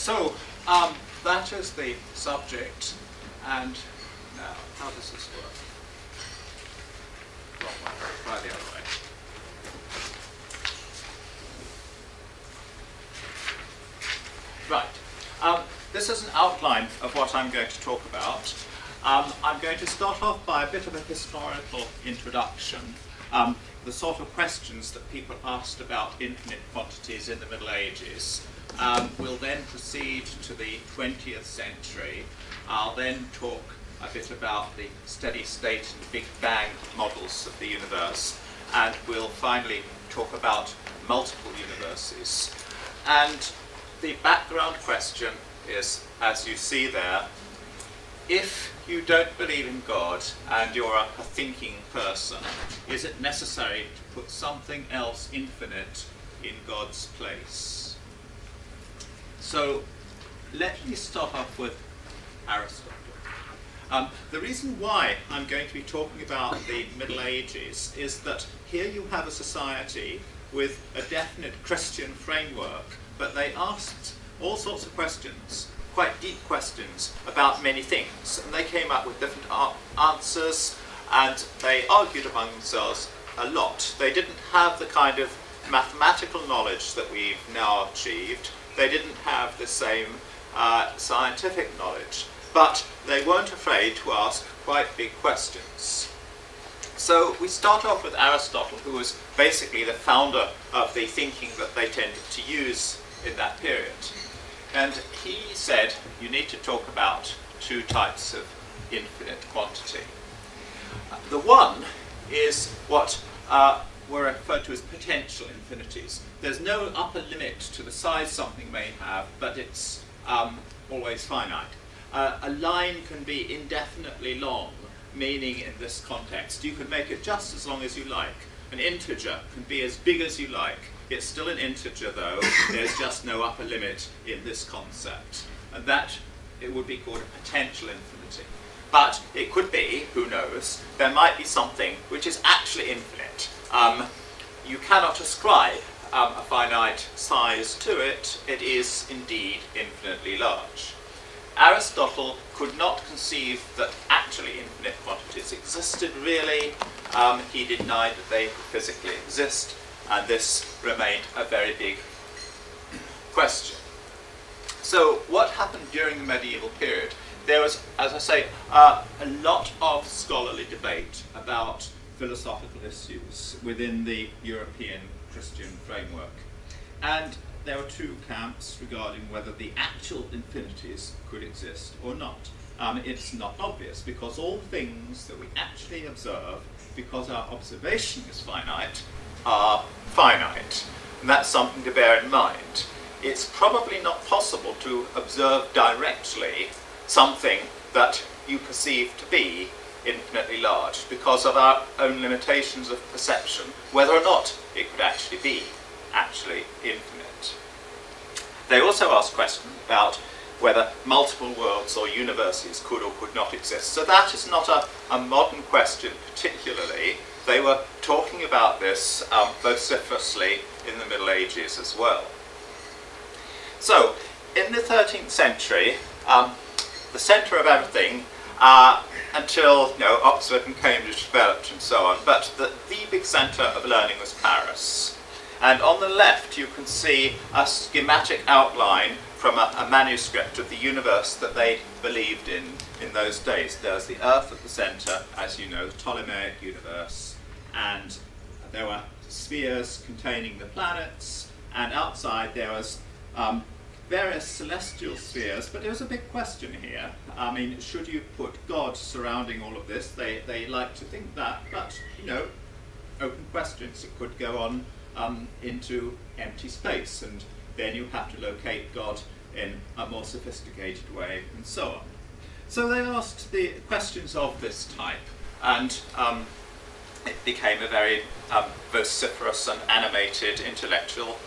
So, that is the subject, and now, how does this work? Wrong way, try the other way. Right, this is an outline of what I'm going to talk about. I'm going to start off by a bit of a historical introduction, the sort of questions that people asked about infinite quantities in the Middle Ages. We'll then proceed to the 20th century. I'll then talk a bit about the steady state and Big Bang models of the universe, and we'll finally talk about multiple universes. And the background question is, as you see there, if you don't believe in God and you're a thinking person, is it necessary to put something else infinite in God's place? So let me start off with Aristotle. The reason why I'm going to be talking about the Middle Ages is that here you have a society with a definite Christian framework, but they asked all sorts of questions, quite deep questions about many things, and they came up with different answers, and they argued among themselves a lot. They didn't have the kind of mathematical knowledge that we've now achieved. They didn't have the same scientific knowledge, but they weren't afraid to ask quite big questions. So we start off with Aristotle, who was basically the founder of the thinking that they tended to use in that period. And he said you need to talk about two types of infinite quantity. The one is what were referred to as potential infinities. There's no upper limit to the size something may have, but it's always finite. A line can be indefinitely long, meaning in this context you can make it just as long as you like. An integer can be as big as you like. It's still an integer though, there's just no upper limit in this concept. And that, it would be called a potential infinity. But it could be, who knows, there might be something which is actually infinite. You cannot ascribe a finite size to it, it is indeed infinitely large. Aristotle could not conceive that actually infinite quantities existed really. He denied that they could physically exist, and this remained a very big question. So what happened during the medieval period? There was, as I say, a lot of scholarly debate about philosophical issues within the European Christian framework. And there were two camps regarding whether the actual infinities could exist or not. It's not obvious, because all things that we actually observe, because our observation is finite, are finite. And that's something to bear in mind. It's probably not possible to observe directly something that you perceive to be infinitely large because of our own limitations of perception, whether or not it could actually be infinite. They also asked questions about whether multiple worlds or universes could or could not exist. So that is not a modern question particularly. They were talking about this vociferously in the Middle Ages as well. So, in the 13th century, the centre of everything, until Oxford and Cambridge developed and so on, but the big centre of learning was Paris. And on the left you can see a schematic outline from a manuscript of the universe that they believed in those days. There's the Earth at the centre, as you know, the Ptolemaic universe, and there were spheres containing the planets, and outside there was various celestial spheres, but there was a big question here. I mean, should you put God surrounding all of this? They like to think that, but, open questions. It could go on into empty space, and then you have to locate God in a more sophisticated way, and so on. So they asked the questions of this type, and it became a very vociferous and animated intellectual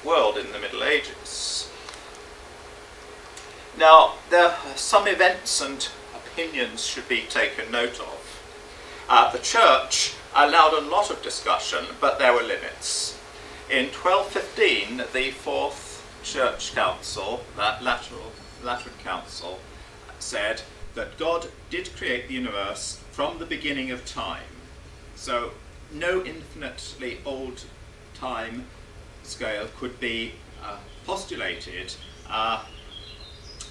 world in the Middle Ages. Now, there are some events and opinions should be taken note of. The church allowed a lot of discussion, but there were limits. In 1215, the fourth Church Council, that Lateran Council, said that God did create the universe from the beginning of time. So no infinitely old time scale could be postulated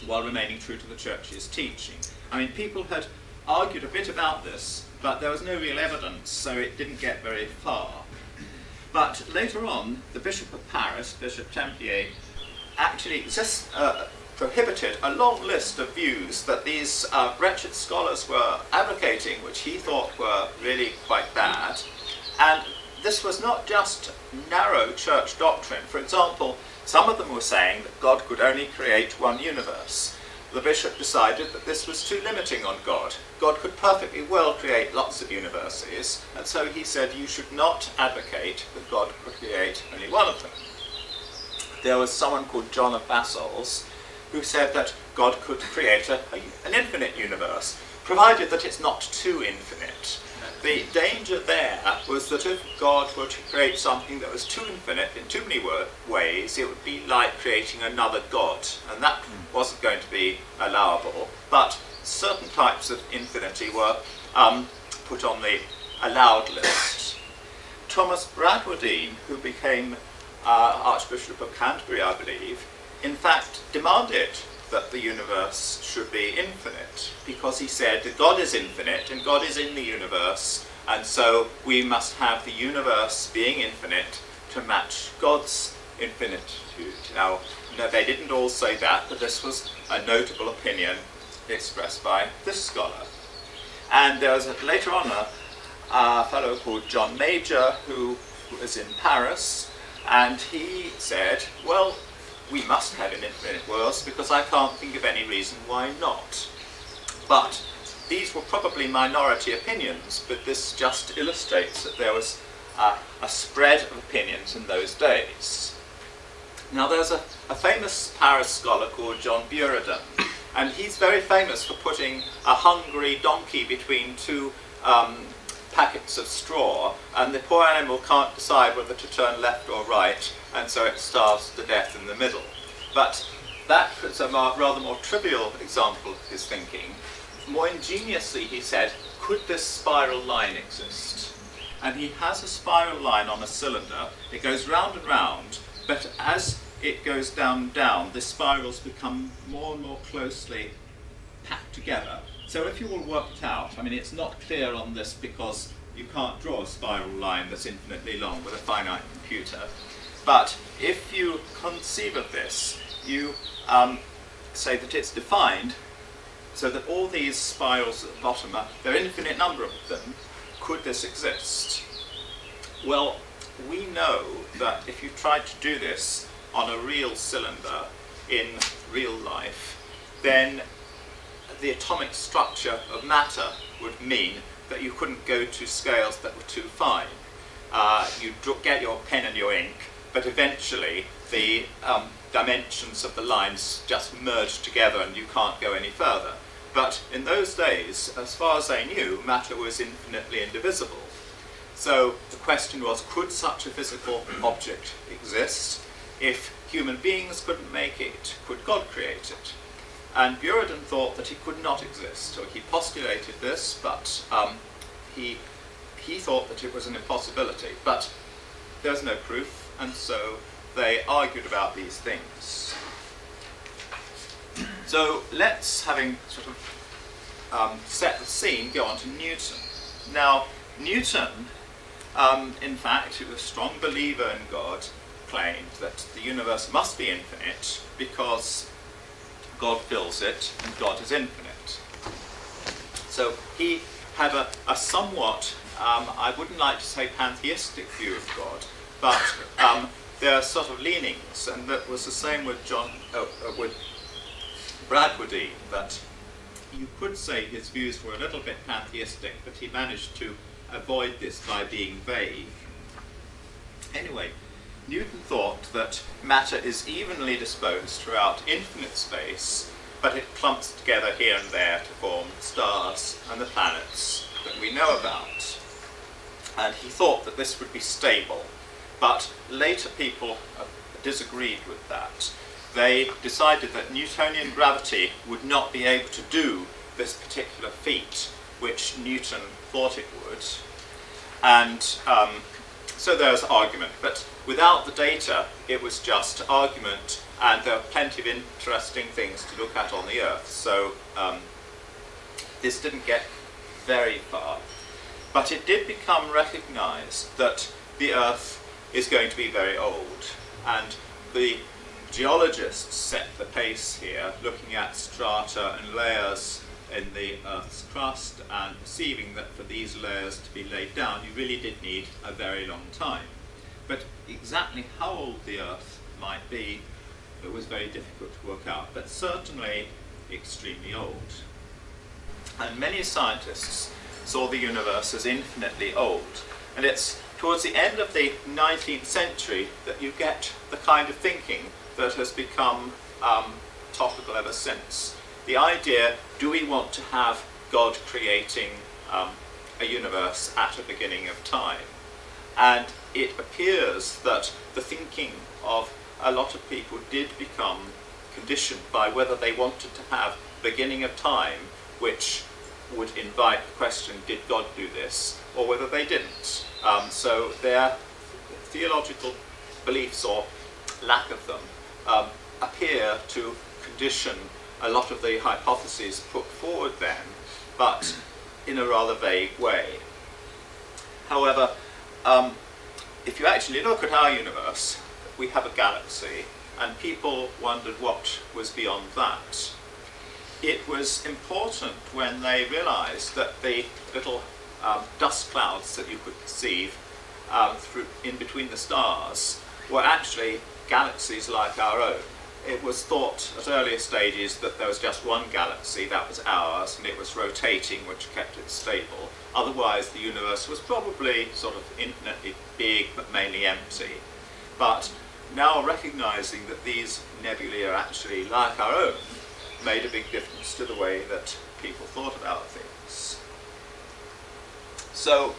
while remaining true to the Church's teaching. I mean, people had argued a bit about this, but there was no real evidence, so it didn't get very far. But later on, the Bishop of Paris, Bishop Templier, actually just prohibited a long list of views that these wretched scholars were advocating, which he thought were really quite bad. And this was not just narrow church doctrine. For example, some of them were saying that God could only create one universe. The bishop decided that this was too limiting on God. God could perfectly well create lots of universes, and so he said you should not advocate that God could create only one of them. There was someone called John of Bassols who said that God could create an infinite universe, provided that it's not too infinite. The danger there was that if God were to create something that was too infinite in too many ways, it would be like creating another God, and that wasn't going to be allowable. But certain types of infinity were put on the allowed list. Thomas Bradwardine, who became Archbishop of Canterbury, I believe, in fact demanded that the universe should be infinite, because he said that God is infinite and God is in the universe, and so we must have the universe being infinite to match God's infinitude. Now, no, they didn't all say that, but this was a notable opinion expressed by this scholar. And there was later on a fellow called John Major who was in Paris, and he said, well, we must have an infinite world because I can't think of any reason why not. But these were probably minority opinions, but this just illustrates that there was a spread of opinions in those days. Now there's a famous Paris scholar called John Buridan, and he's very famous for putting a hungry donkey between two packets of straw, and the poor animal can't decide whether to turn left or right, and so it starves to death in the middle. But that was a rather more trivial example of his thinking. More ingeniously, he said, could this spiral line exist? And he has a spiral line on a cylinder. It goes round and round, but as it goes down and down, the spirals become more and more closely packed together. So if you will work it out, I mean, it's not clear on this because you can't draw a spiral line that's infinitely long with a finite computer. But if you conceive of this, you say that it's defined so that all these spirals at the bottom there are an infinite number of them. Could this exist? Well, we know that if you tried to do this on a real cylinder in real life, then the atomic structure of matter would mean that you couldn't go to scales that were too fine. You'd get your pen and your ink, but eventually the dimensions of the lines just merge together and you can't go any further. But in those days, as far as they knew, matter was infinitely indivisible. So the question was, could such a physical object exist? If human beings couldn't make it, could God create it? And Buridan thought that it could not exist. So he postulated this, but he thought that it was an impossibility. But there's no proof, and so they argued about these things. So let's, having sort of set the scene, go on to Newton. Now, Newton, in fact, who was a strong believer in God, claimed that the universe must be infinite because God fills it and God is infinite. So he had a somewhat, I wouldn't like to say pantheistic view of God, but there are sort of leanings, and that was the same with with Bradwardine, that you could say his views were a little bit pantheistic, but he managed to avoid this by being vague. Anyway, Newton thought that matter is evenly disposed throughout infinite space, but it clumps together here and there to form stars and the planets that we know about. And he thought that this would be stable, but later people disagreed with that. They decided that Newtonian gravity would not be able to do this particular feat, which Newton thought it would. And so there's argument. But without the data, it was just argument, and there are plenty of interesting things to look at on the Earth. So this didn't get very far. But it did become recognized that the Earth is going to be very old. And the geologists set the pace here, looking at strata and layers in the Earth's crust and perceiving that for these layers to be laid down, you really did need a very long time. But exactly how old the Earth might be, it was very difficult to work out, but certainly extremely old. And many scientists saw the universe as infinitely old. And it's towards the end of the 19th century that you get the kind of thinking that has become topical ever since. The idea, do we want to have God creating a universe at a beginning of time? And it appears that the thinking of a lot of people did become conditioned by whether they wanted to have beginning of time, which would invite the question, did God do this, or whether they didn't. So their theological beliefs, or lack of them, appear to condition a lot of the hypotheses put forward then, but in a rather vague way. However, if you actually look at our universe, we have a galaxy, and people wondered what was beyond that. It was important when they realized that the little dust clouds that you could perceive in between the stars were actually galaxies like our own. It was thought at earlier stages that there was just one galaxy, that was ours, and it was rotating, which kept it stable. Otherwise, the universe was probably sort of infinitely big, but mainly empty. But now recognizing that these nebulae are actually like our own made a big difference to the way that people thought about things. So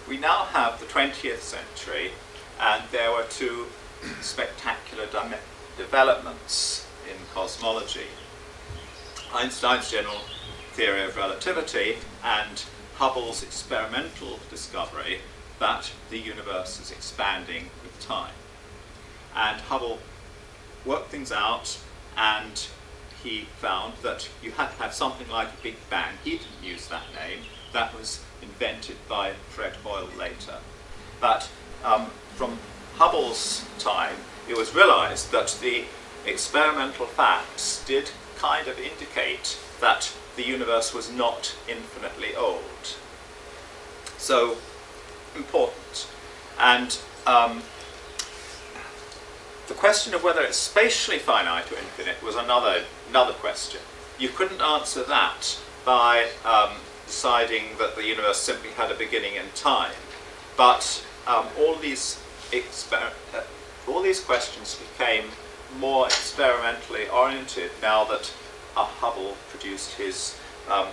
we now have the 20th century, and there were two spectacular developments in cosmology. Einstein's general theory of relativity and Hubble's experimental discovery that the universe is expanding with time. And Hubble worked things out, and he found that you had to have something like a Big Bang. He didn't use that name. That was invented by Fred Hoyle later. But from Hubble's time, it was realized that the experimental facts did kind of indicate that the universe was not infinitely old. So, important. And the question of whether it's spatially finite or infinite was another question. You couldn't answer that by deciding that the universe simply had a beginning in time. But all these questions became more experimentally oriented now that Hubble produced his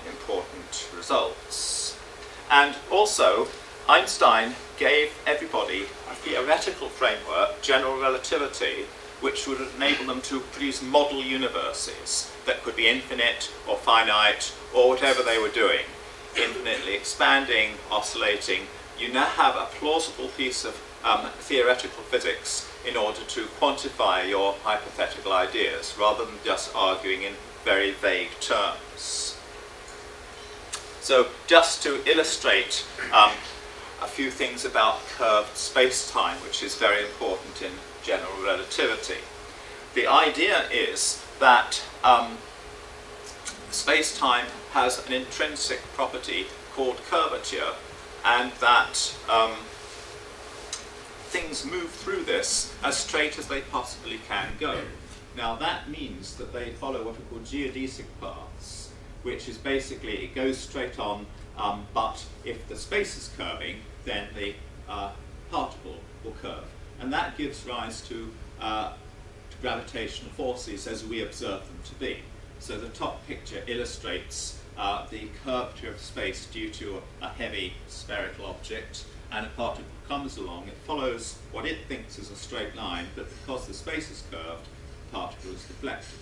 important results. And also, Einstein gave everybody a theoretical framework, general relativity, which would enable them to produce model universes that could be infinite or finite or whatever they were doing, infinitely expanding, oscillating. You now have a plausible piece of theoretical physics in order to quantify your hypothetical ideas, rather than just arguing in very vague terms. So just to illustrate a few things about curved space-time, which is very important in general relativity. The idea is that space-time has an intrinsic property called curvature, and that things move through this as straight as they possibly can go. Now that means that they follow what are called geodesic paths, which is basically it goes straight on, but if the space is curving, then the particle will curve. And that gives rise to gravitational forces as we observe them to be. So the top picture illustrates the curvature of space due to a heavy spherical object, and a particle comes along, it follows what it thinks is a straight line, but because the space is curved, the particle is deflected.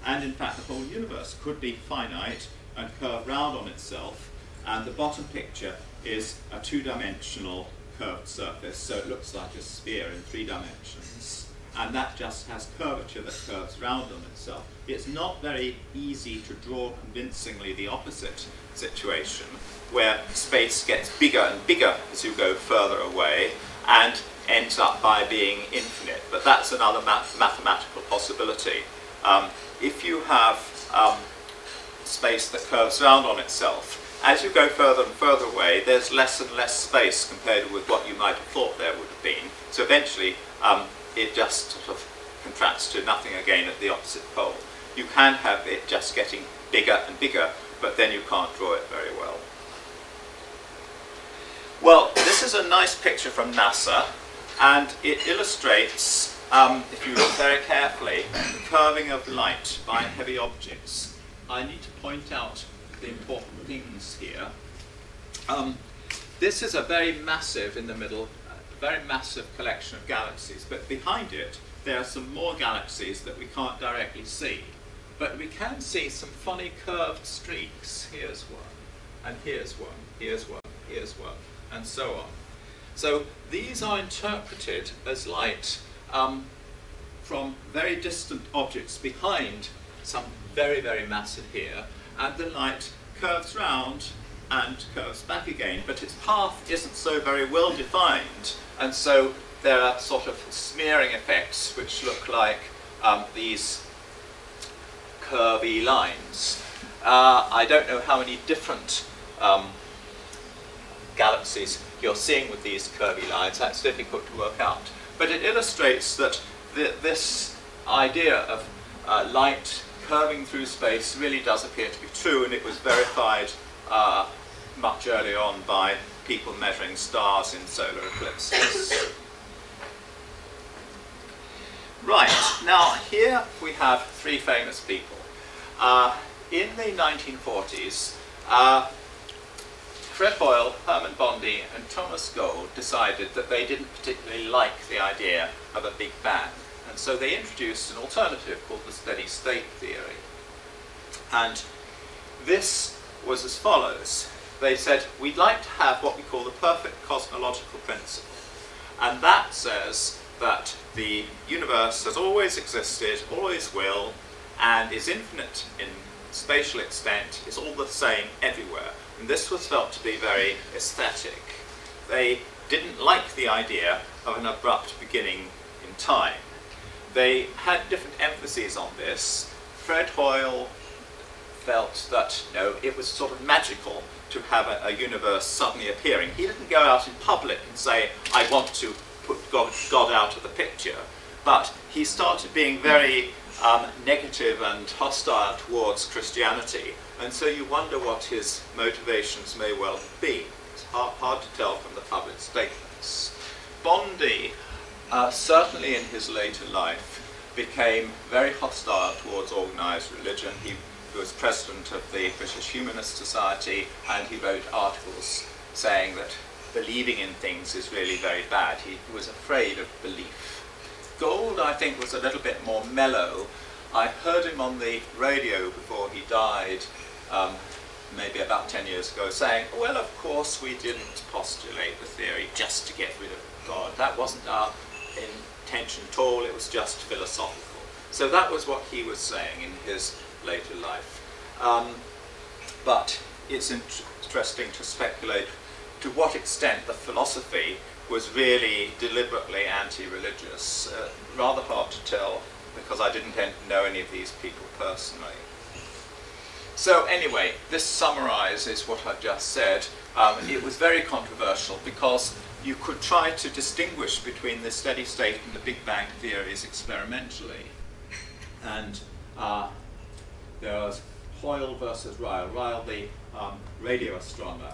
And in fact, the whole universe could be finite and curve round on itself, and the bottom picture is a two-dimensional curved surface, so it looks like a sphere in 3 dimensions, and that just has curvature that curves round on itself. It's not very easy to draw convincingly the opposite situation, where space gets bigger and bigger as you go further away and ends up by being infinite, but that's another mathematical possibility. If you have space that curves round on itself, as you go further and further away, there's less and less space compared with what you might have thought there would have been. So eventually, it just sort of contracts to nothing again at the opposite pole. You can have it just getting bigger and bigger, but then you can't draw it very well. Well, this is a nice picture from NASA, and it illustrates, if you look very carefully, the curving of light by heavy objects. I need to point out the important things here. This is a very massive, in the middle, very massive collection of galaxies, but behind it there are some more galaxies that we can't directly see. But we can see some funny curved streaks. Here's one, and here's one, here's one, here's one, and so on. So these are interpreted as light from very distant objects behind some very, very massive here, and the light curves round and curves back again, but its path isn't so very well defined, and so there are sort of smearing effects which look like these curvy lines. I don't know how many different galaxies you're seeing with these curvy lines. That's difficult to work out, but it illustrates that this idea of light curving through space really does appear to be true, and it was verified much earlier on by people measuring stars in solar eclipses. Right, now here we have 3 famous people. In the 1940s, Fred Hoyle, Hermann Bondi and Thomas Gold decided that they didn't particularly like the idea of a Big Bang. And so they introduced an alternative called the steady state theory. And this was as follows. They said, we'd like to have what we call the perfect cosmological principle. And that says that the universe has always existed, always will, and is infinite in spatial extent, is all the same everywhere. And this was felt to be very aesthetic. They didn't like the idea of an abrupt beginning in time. They had different emphases on this. Fred Hoyle felt that, no, it was sort of magical to have a universe suddenly appearing. He didn't go out in public and say, I want to put God out of the picture. But he started being very negative and hostile towards Christianity. And so you wonder what his motivations may well have been. It's hard to tell from the public statements. Bondi, certainly in his later life, became very hostile towards organised religion. He was president of the British Humanist Society, and he wrote articles saying that believing in things is really very bad. He was afraid of belief. Gold, I think, was a little bit more mellow. I heard him on the radio before he died, maybe about 10 years ago, saying, well, of course we didn't postulate the theory just to get rid of God. That wasn't our intention at all, it was just philosophical. So that was what he was saying in his later life. But it's interesting to speculate to what extent the philosophy was really deliberately anti-religious. Rather hard to tell, because I didn't know any of these people personally. So anyway, this summarizes what I've just said. It was very controversial because you could try to distinguish between the steady state and the Big Bang theories experimentally. And there was Hoyle versus Ryle. Ryle, the radio astronomer.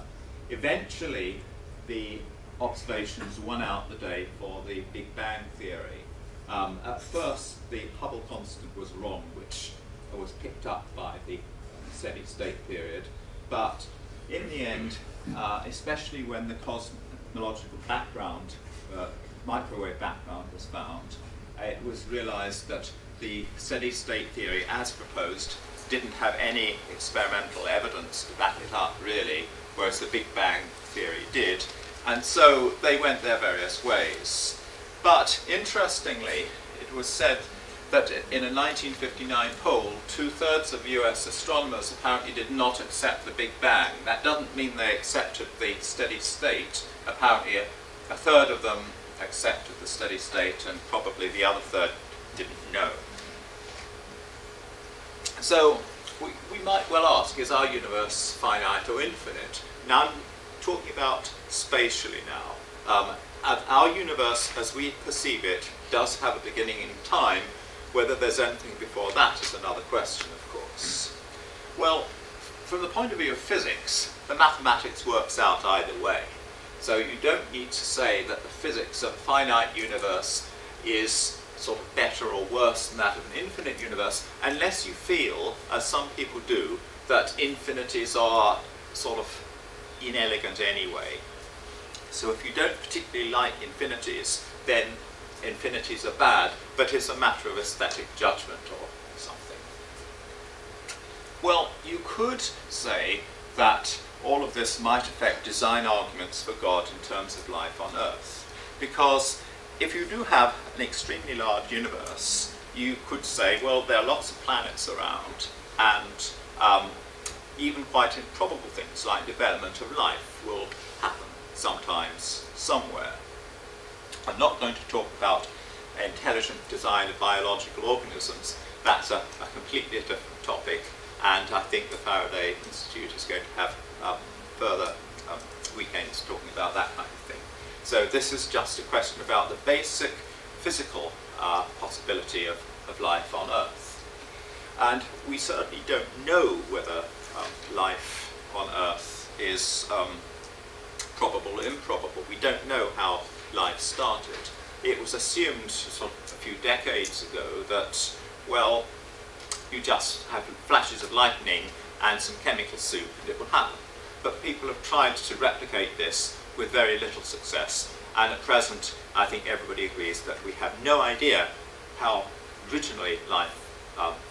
Eventually, the observations won out the day for the Big Bang theory. At first, the Hubble constant was wrong, which was picked up by the steady state period. But in the end, especially when the cosmological background, microwave background was found, it was realized that the steady state theory as proposed didn't have any experimental evidence to back it up really, whereas the Big Bang theory did. And so they went their various ways. But interestingly, it was said that in a 1959 poll, 2/3 of US astronomers apparently did not accept the Big Bang. That doesn't mean they accepted the steady state. Apparently a third of them accepted the steady state, and probably the other third didn't know. So we might well ask, is our universe finite or infinite? Now I'm talking about spatially now. Our universe, as we perceive it, does have a beginning in time. Whether there's anything before that is another question, of course. Well, from the point of view of physics, the mathematics works out either way. So you don't need to say that the physics of a finite universe is sort of better or worse than that of an infinite universe, unless you feel, as some people do, that infinities are sort of inelegant anyway. So if you don't particularly like infinities, then infinities are bad, but it's a matter of aesthetic judgment or something. Well, you could say that all of this might affect design arguments for God in terms of life on Earth, because if you do have an extremely large universe, you could say, well, there are lots of planets around, and even quite improbable things like development of life will happen sometimes, somewhere. I'm not going to talk about intelligent design of biological organisms. That's a completely different topic, and I think the Faraday Institute is going to have further weekends talking about that kind of thing. So this is just a question about the basic physical possibility of life on Earth. And we certainly don't know whether life on Earth is probable or improbable. We don't know how life started. It was assumed sort of a few decades ago that, well, you just have flashes of lightning and some chemical soup and it will happen. But people have tried to replicate this with very little success, and at present I think everybody agrees that we have no idea how originally life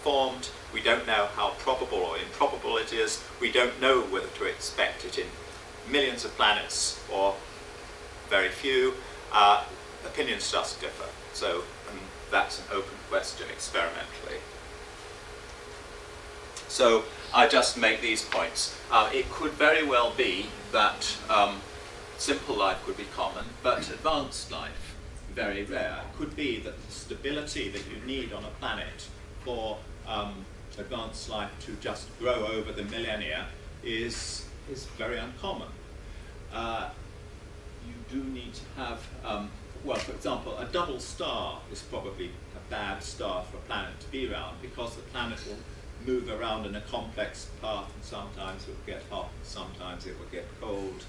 formed. We don't know how probable or improbable it is. We don't know whether to expect it in millions of planets or very few. Opinions just differ, so that's an open question experimentally. So I just make these points. It could very well be that simple life would be common, but advanced life very rare. It could be that the stability that you need on a planet for advanced life to just grow over the millennia is very uncommon. You do need to have, well, for example, a double star is probably a bad star for a planet to be around, because the planet will move around in a complex path, and sometimes it will get hot, and sometimes it will get cold.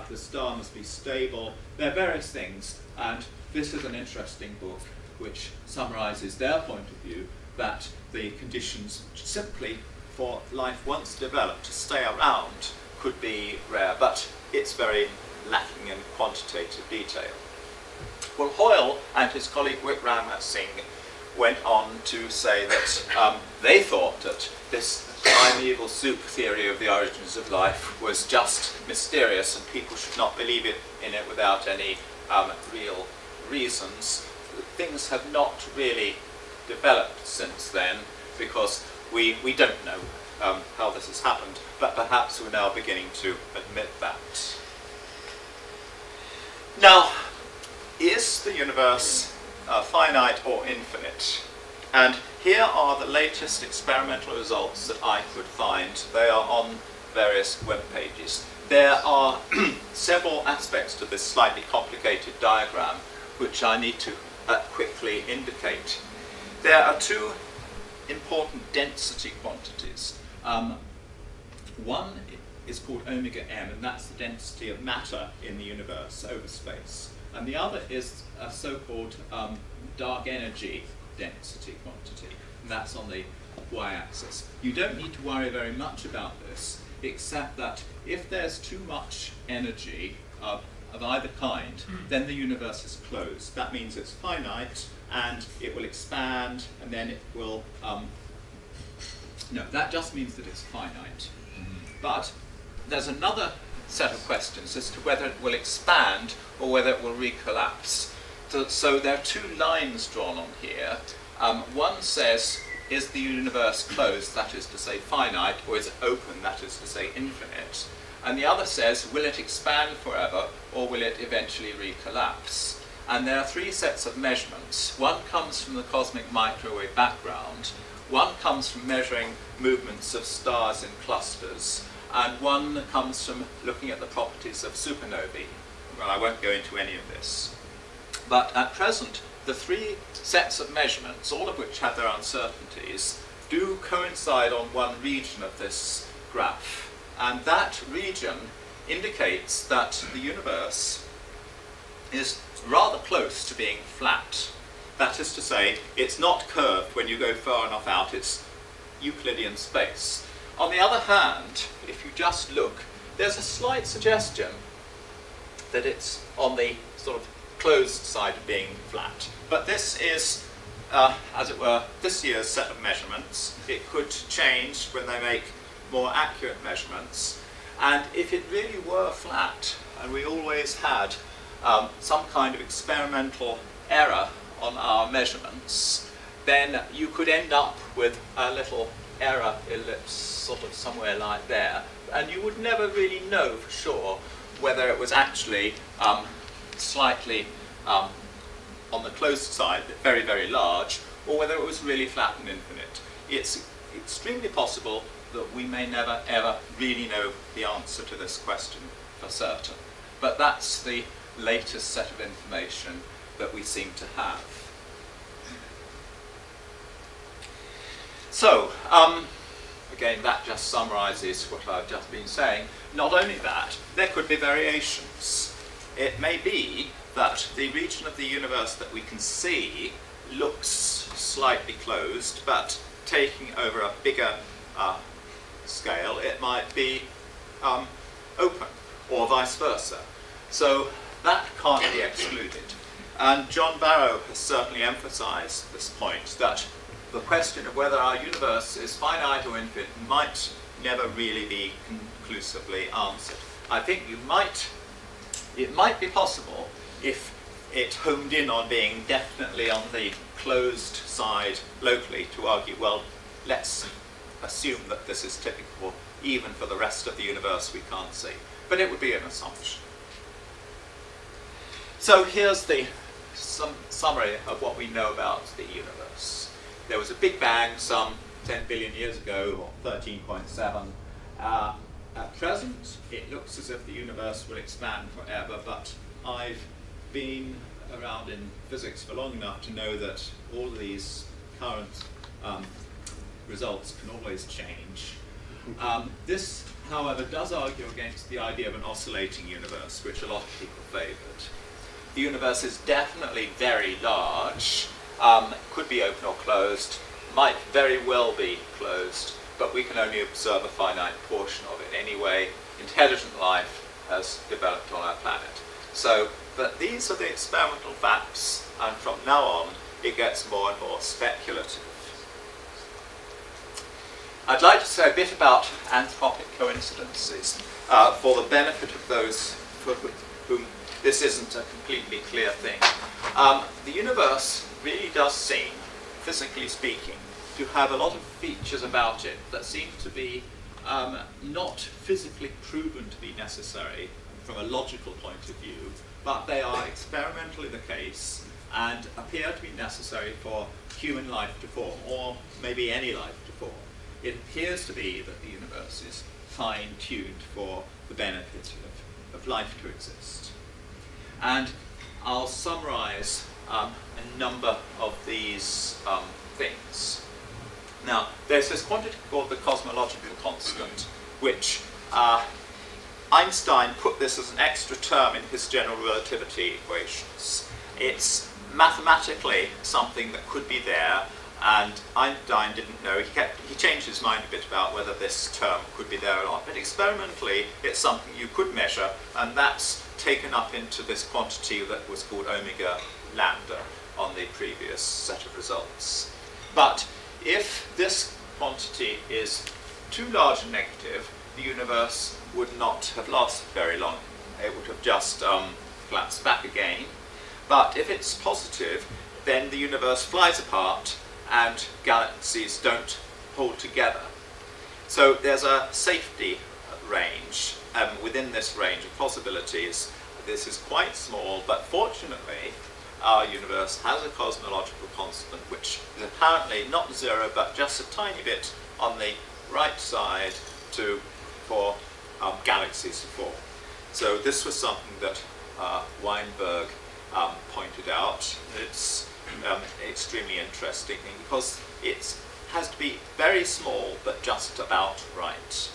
The star must be stable. There are various things, and this is an interesting book which summarizes their point of view, that the conditions simply for life once developed to stay around could be rare, but it's very lacking in quantitative detail. Well, Hoyle and his colleague Wickraman Singh went on to say that they thought that this primeval soup theory of the origins of life was just mysterious and people should not believe in it without any real reasons. Things have not really developed since then, because we don't know how this has happened, but perhaps we're now beginning to admit that. Now, is the universe finite or infinite? And here are the latest experimental results that I could find. They are on various web pages. There are several aspects to this slightly complicated diagram which I need to quickly indicate. There are two important density quantities. One is called omega m, and that's the density of matter in the universe over space. And the other is a so-called dark energy density quantity, and that's on the y-axis. You don't need to worry very much about this, except that if there's too much energy of either kind, then the universe is closed. That means it's finite, and it will expand, and then it will... no, that just means that it's finite. But there's another set of questions as to whether it will expand or whether it will recollapse. So there are two lines drawn on here. One says, is the universe closed, that is to say finite, or is it open, that is to say infinite? And the other says, will it expand forever, or will it eventually recollapse? And there are three sets of measurements. One comes from the cosmic microwave background, one comes from measuring movements of stars in clusters, and one comes from looking at the properties of supernovae. Well, I won't go into any of this. But at present, the three sets of measurements, all of which have their uncertainties, do coincide on one region of this graph. And that region indicates that the universe is rather close to being flat. That is to say, it's not curved when you go far enough out, it's Euclidean space. On the other hand, if you just look, there's a slight suggestion that it's on the sort of closed side of being flat. But this is, as it were, this year's set of measurements. It could change when they make more accurate measurements. And if it really were flat, and we always had some kind of experimental error on our measurements, then you could end up with a little error ellipse sort of somewhere like there. And you would never really know for sure whether it was actually slightly on the closed side, very, very large, or whether it was really flat and infinite. It's extremely possible that we may never, ever really know the answer to this question for certain. But that's the latest set of information that we seem to have. So, again, that just summarizes what I've just been saying. Not only that, there could be variations. It may be that the region of the universe that we can see looks slightly closed, but taking over a bigger scale, it might be open, or vice versa. So that can't be excluded. And John Barrow has certainly emphasized this point, that the question of whether our universe is finite or infinite might never really be conclusively answered. I think it might be possible if it homed in on being definitely on the closed side locally to argue, well, let's assume that this is typical even for the rest of the universe we can't see. But it would be an assumption. So here's some summary of what we know about the universe. There was a Big Bang some 10 billion years ago, or 13.7. At present, it looks as if the universe will expand forever, but I've been around in physics for long enough to know that all of these current results can always change. This, however, does argue against the idea of an oscillating universe, which a lot of people favoured. The universe is definitely very large, could be open or closed, might very well be closed, but we can only observe a finite portion of it anyway. Intelligent life has developed on our planet. So, but these are the experimental facts, and from now on it gets more and more speculative. I'd like to say a bit about anthropic coincidences for the benefit of those for whom this isn't a completely clear thing. The universe really does seem, physically speaking, to have a lot of features about it that seem to be not physically proven to be necessary from a logical point of view, but they are experimentally the case and appear to be necessary for human life to form, or maybe any life to form. It appears to be that the universe is fine-tuned for the benefit of life to exist. And I'll summarize a number of these things. Now, there's this quantity called the cosmological constant, which Einstein put this as an extra term in his general relativity equations. It's mathematically something that could be there, And Einstein didn't know. He changed his mind a bit about whether this term could be there or not. But experimentally, it's something you could measure, and that's taken up into this quantity that was called omega lambda on the previous set of results. But if this quantity is too large and negative, the universe would not have lasted very long. It would have just collapsed back again. But if it's positive, then the universe flies apart and galaxies don't hold together. So there's a safety range. Within this range of possibilities, this is quite small, but fortunately our universe has a cosmological constant which is apparently not zero, but just a tiny bit on the right side for galaxies to form. So this was something that Weinberg pointed out. It's extremely interesting because it has to be very small but just about right.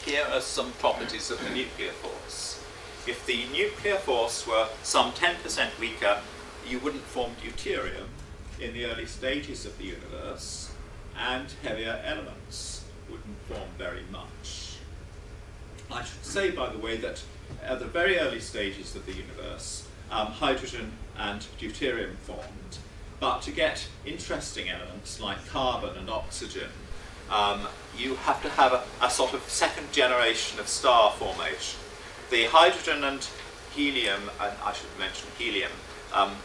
Here are some properties of the nuclear force. If the nuclear force were some 10% weaker, you wouldn't form deuterium in the early stages of the universe, and heavier elements wouldn't form very much. I should say, by the way, that at the very early stages of the universe, hydrogen and deuterium formed. But to get interesting elements like carbon and oxygen, you have to have a sort of second generation of star formation. The hydrogen and helium, and I should mention helium,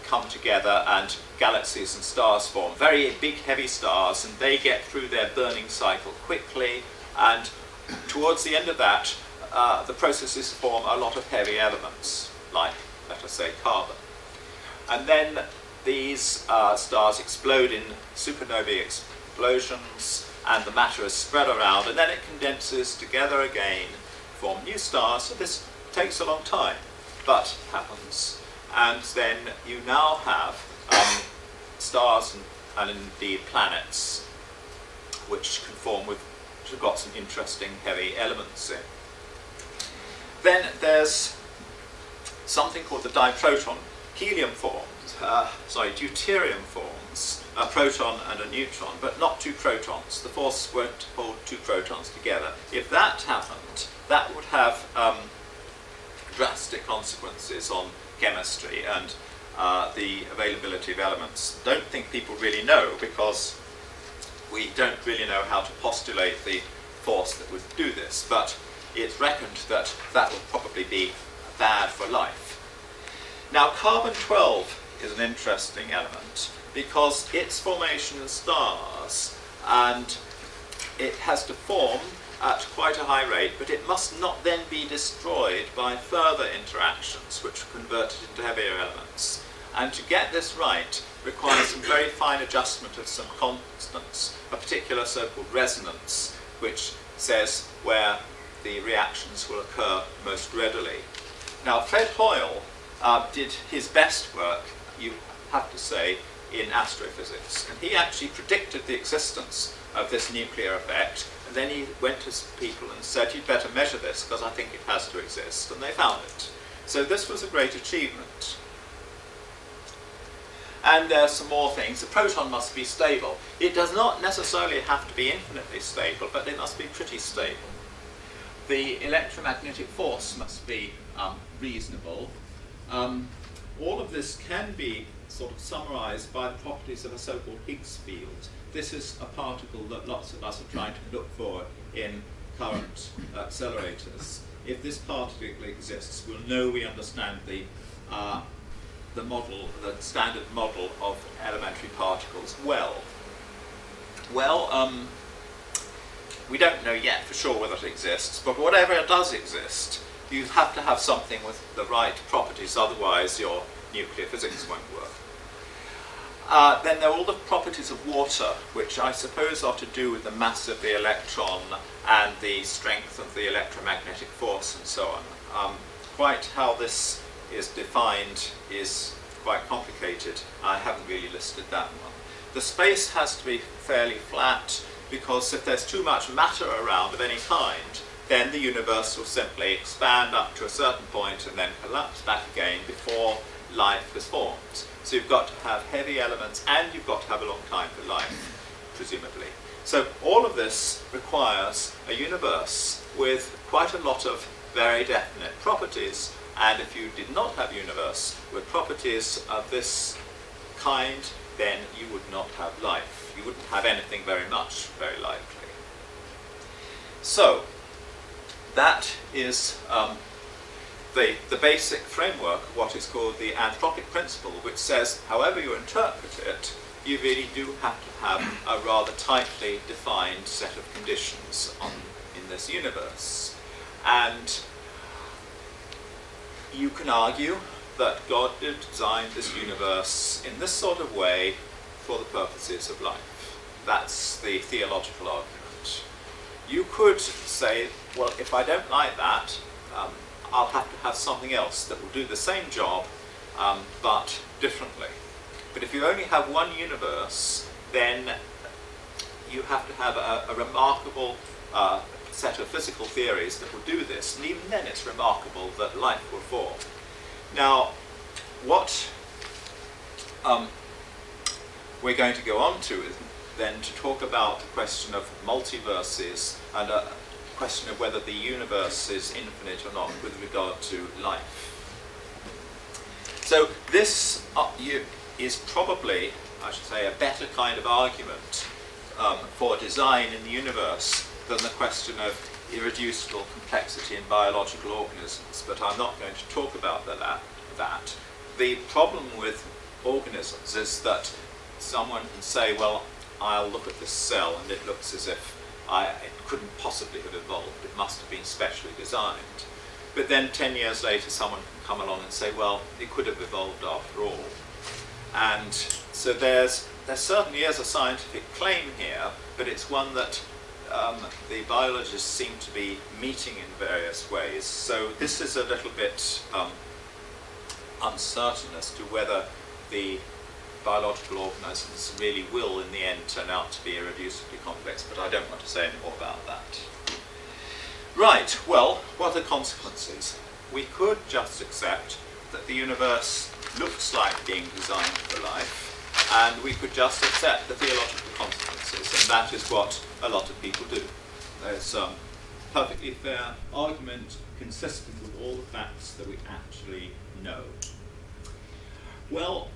come together and galaxies and stars form. Very big, heavy stars, and they get through their burning cycle quickly, and towards the end of that, the processes form a lot of heavy elements, like, let us say, carbon. And then these stars explode in supernovae explosions, and the matter is spread around, and then it condenses together again, form new stars. So this takes a long time, but happens. And then you now have stars and indeed planets which can form which have got some interesting heavy elements in. Then there's something called the diproton. Helium forms, deuterium forms a proton and a neutron, but not two protons. The force won't hold two protons together. If that happened, that would have drastic consequences on chemistry and the availability of elements. Don't think people really know, because we don't really know how to postulate the force that would do this, but it's reckoned that that would probably be bad for life. Now, carbon-12 is an interesting element because its formation in stars, and it has to form at quite a high rate, but it must not then be destroyed by further interactions which convert it into heavier elements. And to get this right requires some very fine adjustment of some constants, a particular so-called resonance, which says where the reactions will occur most readily. Now, Fred Hoyle did his best work, you have to say, in astrophysics, and he actually predicted the existence of this nuclear effect, and then he went to people and said, you'd better measure this because I think it has to exist, and they found it. So this was a great achievement. And there are some more things. The proton must be stable. It does not necessarily have to be infinitely stable, but it must be pretty stable. The electromagnetic force must be reasonable. All of this can be sort of summarized by the properties of a so-called Higgs field. This is a particle that lots of us are trying to look for in current accelerators. If this particle exists, we'll know we understand the model, the standard model of elementary particles well. Well, we don't know yet for sure whether it exists, but whatever does exist, you have to have something with the right properties, otherwise your nuclear physics won't work. Then there are all the properties of water, which I suppose are to do with the mass of the electron and the strength of the electromagnetic force and so on. Quite how this is defined is quite complicated. I haven't really listed that one. The space has to be fairly flat, because if there's too much matter around of any kind, then the universe will simply expand up to a certain point and then collapse back again before life was formed. So you've got to have heavy elements and you've got to have a long time for life, presumably. So all of this requires a universe with quite a lot of very definite properties, and if you did not have a universe with properties of this kind, then you would not have life. You wouldn't have anything very much, very likely. So that is the basic framework of what is called the anthropic principle, which says, however you interpret it, you really do have to have a rather tightly defined set of conditions in this universe. And you can argue that God did design this universe in this sort of way for the purposes of life. That's the theological argument. You could say, well, if I don't like that, I'll have to have something else that will do the same job, but differently. But if you only have one universe, then you have to have a remarkable set of physical theories that will do this, and even then it's remarkable that life will form. Now, what we're going to go on to is then to talk about the question of multiverses and a question of whether the universe is infinite or not with regard to life. So this is probably, I should say, a better kind of argument for design in the universe than the question of irreducible complexity in biological organisms, but I'm not going to talk about that. The problem with organisms is that someone can say, well, I'll look at this cell and it looks as if it couldn't possibly have evolved, it must have been specially designed. But then 10 years later someone can come along and say, well, it could have evolved after all. And so there certainly is a scientific claim here, but it's one that the biologists seem to be meeting in various ways. So this is a little bit uncertain as to whether the biological organisms really will in the end turn out to be irreducibly complex, but I don't want to say any more about that. Right, well, what are the consequences? We could just accept that the universe looks like being designed for life, and we could just accept the theological consequences, and that is what a lot of people do. There's a perfectly fair argument consistent with all the facts that we actually know. Well,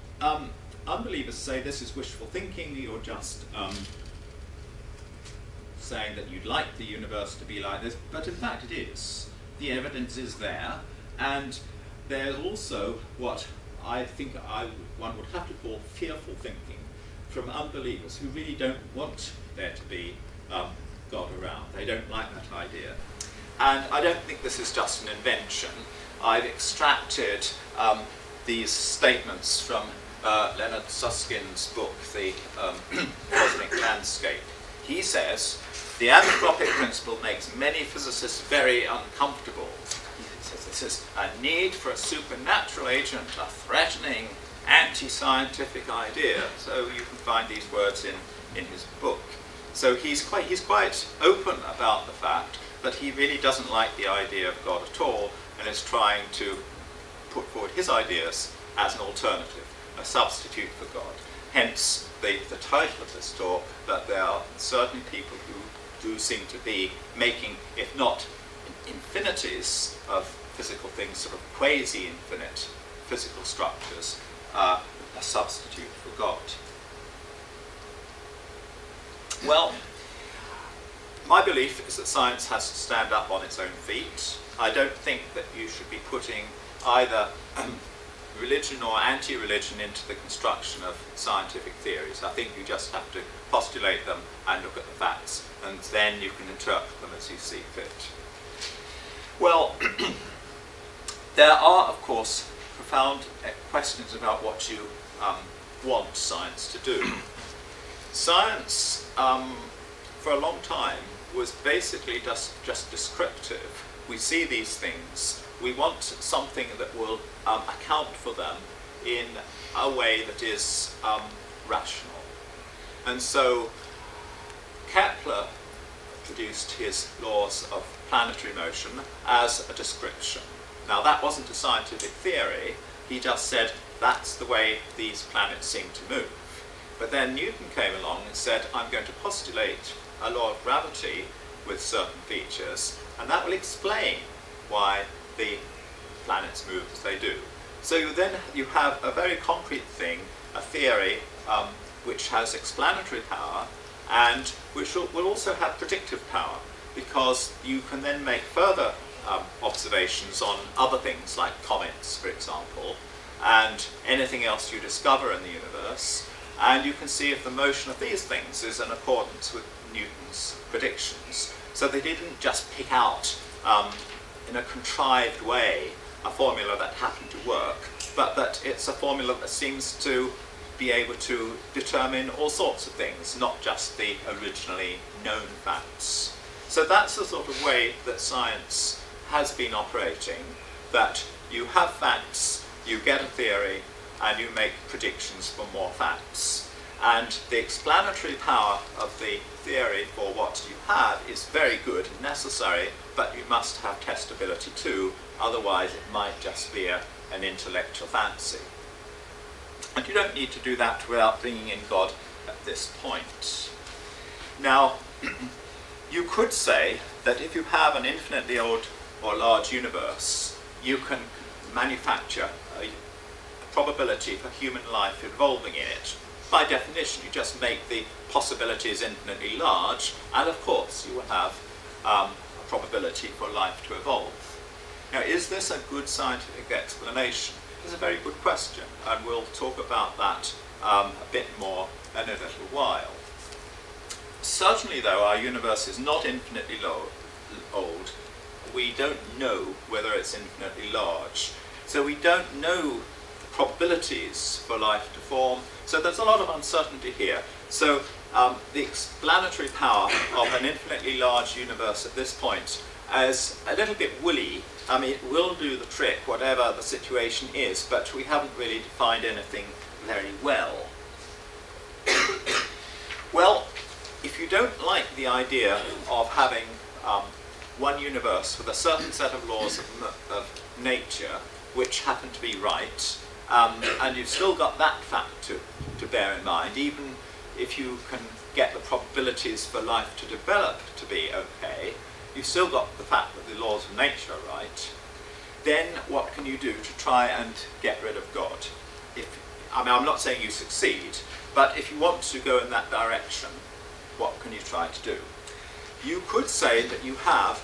unbelievers say this is wishful thinking, you're just saying that you'd like the universe to be like this, but in fact it is. The evidence is there, and there's also what I think one would have to call fearful thinking from unbelievers who really don't want there to be God around. They don't like that idea. And I don't think this is just an invention. I've extracted these statements from Leonard Susskind's book, The Cosmic Landscape. He says, the anthropic principle makes many physicists very uncomfortable. He says this is a need for a supernatural agent, a threatening, anti-scientific idea. So you can find these words in his book. So he's quite open about the fact that he really doesn't like the idea of God at all, and is trying to put forward his ideas as an alternative, a substitute for God. Hence the title of this talk, that there are certain people who do seem to be making, if not infinities of physical things, sort of quasi-infinite physical structures, a substitute for God. Well, my belief is that science has to stand up on its own feet. I don't think that you should be putting either religion or anti-religion into the construction of scientific theories. I think you just have to postulate them and look at the facts, and then you can interpret them as you see fit. Well, there are, of course, profound questions about what you want science to do. Science, for a long time, was basically just descriptive. We see these things, we want something that will account for them in a way that is rational. And so Kepler produced his laws of planetary motion as a description. Now that wasn't a scientific theory, he just said, that's the way these planets seem to move. But then Newton came along and said, I'm going to postulate a law of gravity with certain features, and that will explain why the planets move as they do. So you have a very concrete thing, a theory which has explanatory power and which will also have predictive power, because you can then make further observations on other things like comets, for example, and anything else you discover in the universe, and you can see if the motion of these things is in accordance with Newton's predictions. So they didn't just pick out in a contrived way a formula that happened to work, but that it's a formula that seems to be able to determine all sorts of things, not just the originally known facts. So that's the sort of way that science has been operating, that you have facts, you get a theory, and you make predictions for more facts. And the explanatory power of the theory for what you have is very good and necessary, but you must have testability too, otherwise it might just be an intellectual fancy. And you don't need to do that without bringing in God at this point. Now, you could say that if you have an infinitely old or large universe, you can manufacture a probability for human life evolving in it. By definition, you just make the possibilities infinitely large, and of course you will have a probability for life to evolve. Now, is this a good scientific explanation? It's a very good question, and we'll talk about that a bit more in a little while. Certainly, though, our universe is not infinitely old. We don't know whether it's infinitely large. So we don't know the probabilities for life to form. So there's a lot of uncertainty here. So the explanatory power of an infinitely large universe at this point is a little bit woolly. I mean, it will do the trick, whatever the situation is, but we haven't really defined anything very well. Well, if you don't like the idea of having one universe with a certain set of laws of nature which happen to be right, and you've still got that fact to bear in mind, even if you can get the probabilities for life to develop to be okay, you've still got the fact that the laws of nature are right, then what can you do to try and get rid of God? I mean, I'm not saying you succeed, but if you want to go in that direction, what can you try to do? You could say that you have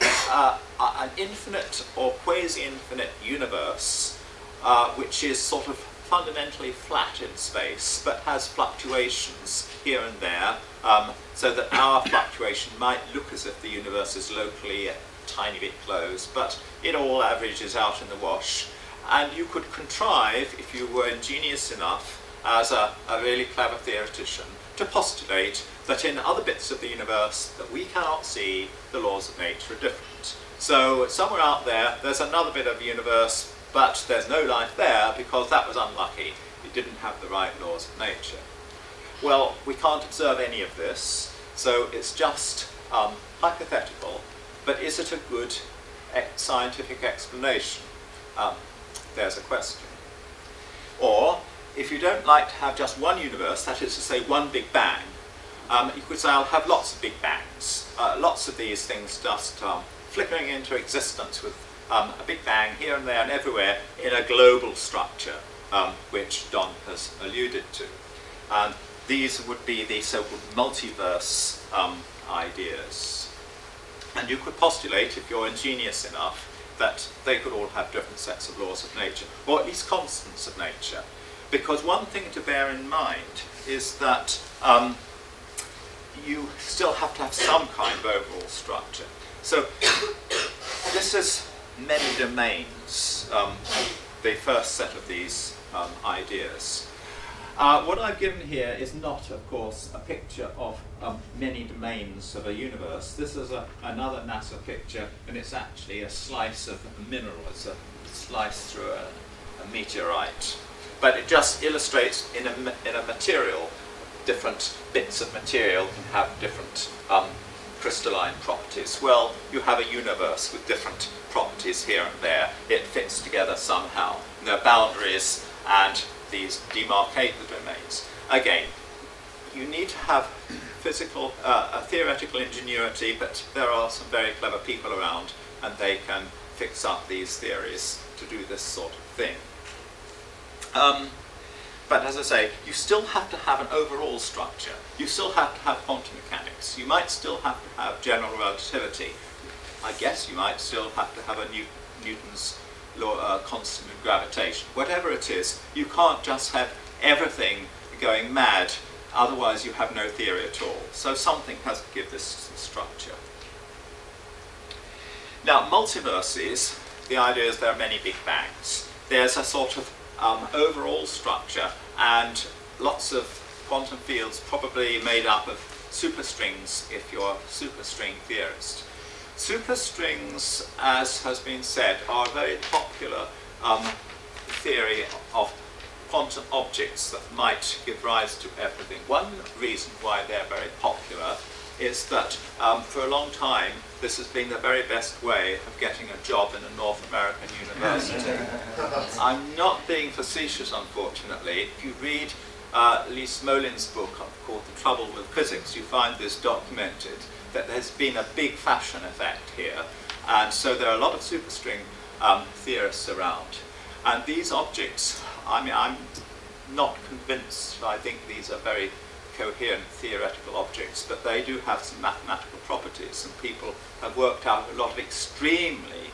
an infinite or quasi-infinite universe which is sort of fundamentally flat in space, but has fluctuations here and there, so that our fluctuation might look as if the universe is locally a tiny bit closed, but it all averages out in the wash. And you could contrive, if you were ingenious enough as a really clever theoretician, to postulate that in other bits of the universe that we cannot see, the laws of nature are different. So somewhere out there, there's another bit of the universe, but there's no life there because that was unlucky. It didn't have the right laws of nature. Well, we can't observe any of this, so it's just hypothetical, but is it a good scientific explanation? There's a question. Or, if you don't like to have just one universe, that is to say one Big Bang, you could say I'll have lots of Big Bangs. Lots of these things just flickering into existence with a Big Bang here and there and everywhere in a global structure, which Don has alluded to. These would be the so-called multiverse ideas. And you could postulate, if you're ingenious enough, that they could all have different sets of laws of nature, or at least constants of nature. Because one thing to bear in mind is that you still have to have some kind of overall structure. So this is many domains, the first set of these ideas. What I've given here is not, of course, a picture of many domains of a universe. This is another NASA picture, and it's actually a slice of a mineral. It's a slice through a meteorite. But it just illustrates in a material, different bits of material can have different crystalline properties. Well, you have a universe with different properties here and there. It fits together somehow. And there are boundaries, and these demarcate the domains. Again, you need to have a theoretical ingenuity, but there are some very clever people around, and they can fix up these theories to do this sort of thing. But as I say, you still have to have an overall structure. You still have to have quantum mechanics. You might still have to have general relativity. I guess you might still have to have a Newton's law, constant of gravitation. Whatever it is, you can't just have everything going mad, otherwise you have no theory at all. So something has to give this some structure. Now, multiverses, the idea is there are many big bangs. There's a sort of overall structure, and lots of quantum fields probably made up of superstrings if you're a superstring theorist. Superstrings, as has been said, are a very popular theory of quantum objects that might give rise to everything. One reason why they're very popular is that for a long time this has been the very best way of getting a job in a North American university. I'm not being facetious, unfortunately. If you read Lee Smolin's book called The Trouble with Physics, you find this documented, that there's been a big fashion effect here, and so there are a lot of superstring theorists around. And these objects, I mean, I'm not convinced. I think these are very coherent theoretical objects, but they do have some mathematical properties, and people have worked out a lot of extremely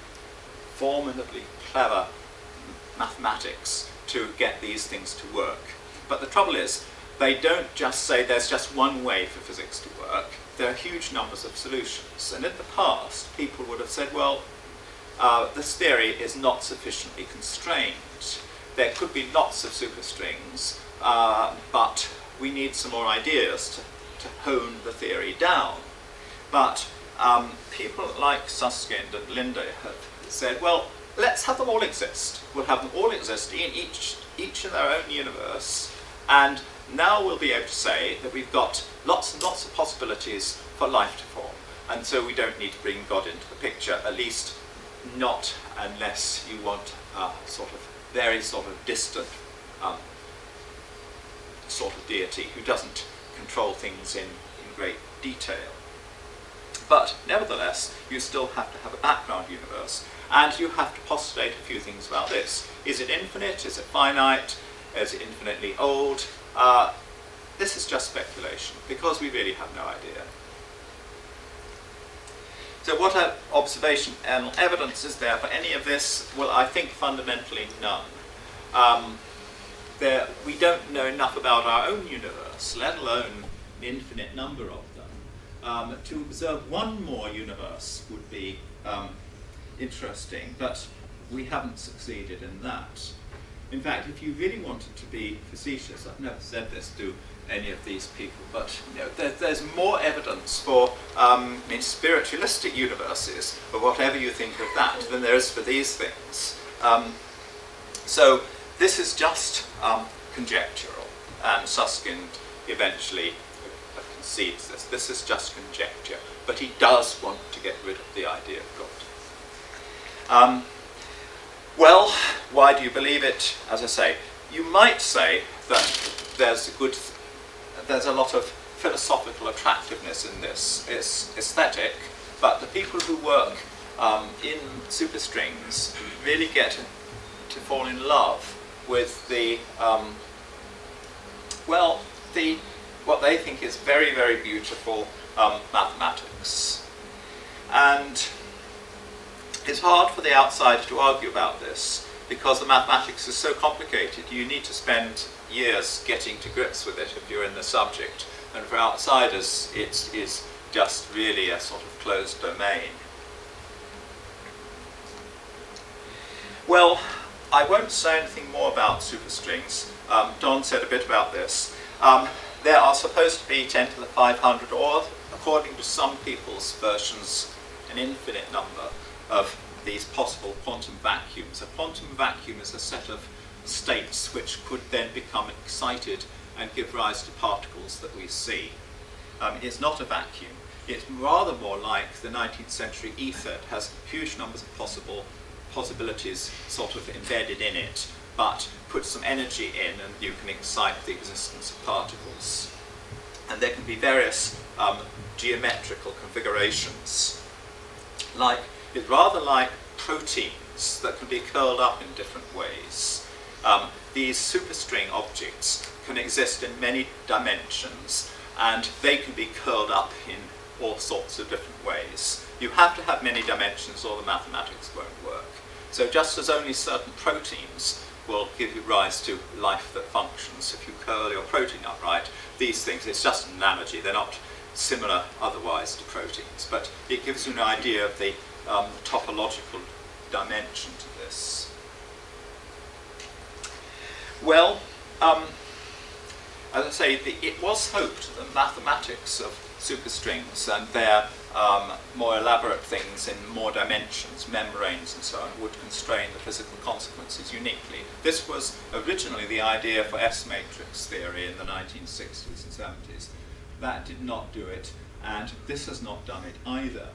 formidably clever mathematics to get these things to work. But the trouble is, they don't just say there's just one way for physics to work. There are huge numbers of solutions, and in the past people would have said, well, this theory is not sufficiently constrained. There could be lots of superstrings, but we need some more ideas to hone the theory down. But people like Susskind and Linde have said, well, let's have them all exist. We'll have them all exist in each in their own universe, and now we'll be able to say that we've got lots and lots of possibilities for life to form, and so we don't need to bring God into the picture, at least not unless you want a sort of very sort of distant sort of deity who doesn't control things in great detail. But nevertheless, you still have to have a background universe, and you have to postulate a few things about this. Is it infinite? Is it finite? Is it infinitely old? This is just speculation, because we really have no idea. So what observation and evidence is there for any of this? Well, I think fundamentally none. We don't know enough about our own universe, let alone an infinite number of them. To observe one more universe would be interesting, but we haven't succeeded in that. In fact, if you really wanted to be facetious, I've never said this to any of these people, but you know, there's more evidence for spiritualistic universes, or whatever you think of that, than there is for these things. So this is just conjectural, and Susskind eventually concedes this. This is just conjecture, but he does want to get rid of the idea of God. Well, why do you believe it? As I say, you might say that there's a lot of philosophical attractiveness in this. It's aesthetic, but the people who work in superstrings really get to fall in love with what they think is very, very beautiful mathematics. And it's hard for the outsider to argue about this, because the mathematics is so complicated. You need to spend years getting to grips with it if you're in the subject, and for outsiders it is just really a sort of closed domain. Well, I won't say anything more about superstrings. Don said a bit about this. There are supposed to be 10 to the 500, or according to some people's versions, an infinite number of these possible quantum vacuums. A quantum vacuum is a set of states which could then become excited and give rise to particles that we see. It's not a vacuum. It's rather more like the 19th century ether. It has huge numbers of possibilities sort of embedded in it, but put some energy in and you can excite the existence of particles. And there can be various geometrical configurations. It's rather like proteins that can be curled up in different ways. These superstring objects can exist in many dimensions, and they can be curled up in all sorts of different ways. You have to have many dimensions or the mathematics won't work. So just as only certain proteins will give you rise to life that functions if you curl your protein up right, these things, it's just an analogy, they're not similar otherwise to proteins, but it gives you an idea of the topological dimension to this. Well, as I say, it was hoped that mathematics of superstrings and their more elaborate things in more dimensions, membranes and so on, would constrain the physical consequences uniquely. This was originally the idea for S-matrix theory in the 1960s and 70s. That did not do it, and this has not done it either.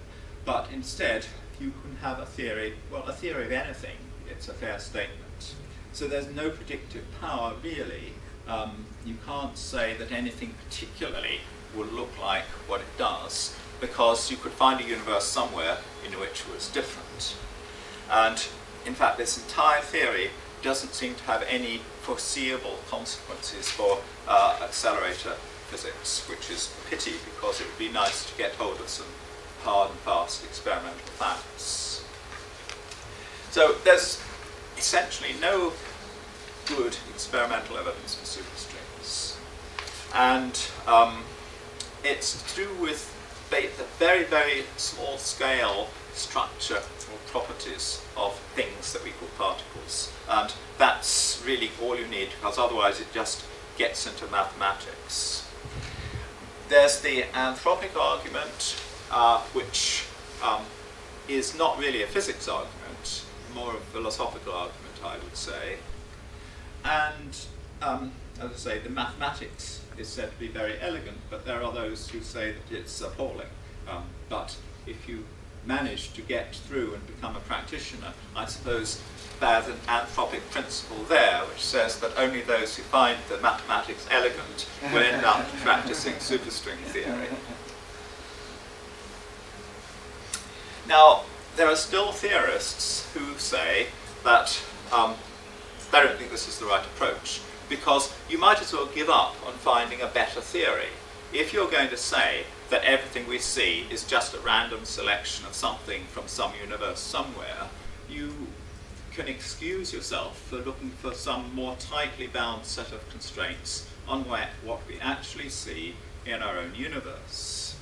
But instead, you can have a theory, well, a theory of anything. It's a fair statement. So there's no predictive power, really. You can't say that anything particularly will look like what it does, because you could find a universe somewhere in which it was different. And in fact, this entire theory doesn't seem to have any foreseeable consequences for accelerator physics, which is a pity, because it would be nice to get hold of some hard and fast experimental facts. So there's essentially no good experimental evidence for superstrings. And it's to do with the very, very small scale structure or properties of things that we call particles. And that's really all you need, because otherwise it just gets into mathematics. There's the anthropic argument, which is not really a physics argument, more a philosophical argument, I would say. And as I say, the mathematics is said to be very elegant, but there are those who say that it's appalling. But if you manage to get through and become a practitioner, I suppose there's an anthropic principle there which says that only those who find the mathematics elegant will end up practicing superstring theory. Now, there are still theorists who say that they don't think this is the right approach, because you might as well give up on finding a better theory. If you're going to say that everything we see is just a random selection of something from some universe somewhere, you can excuse yourself for looking for some more tightly bound set of constraints on what we actually see in our own universe.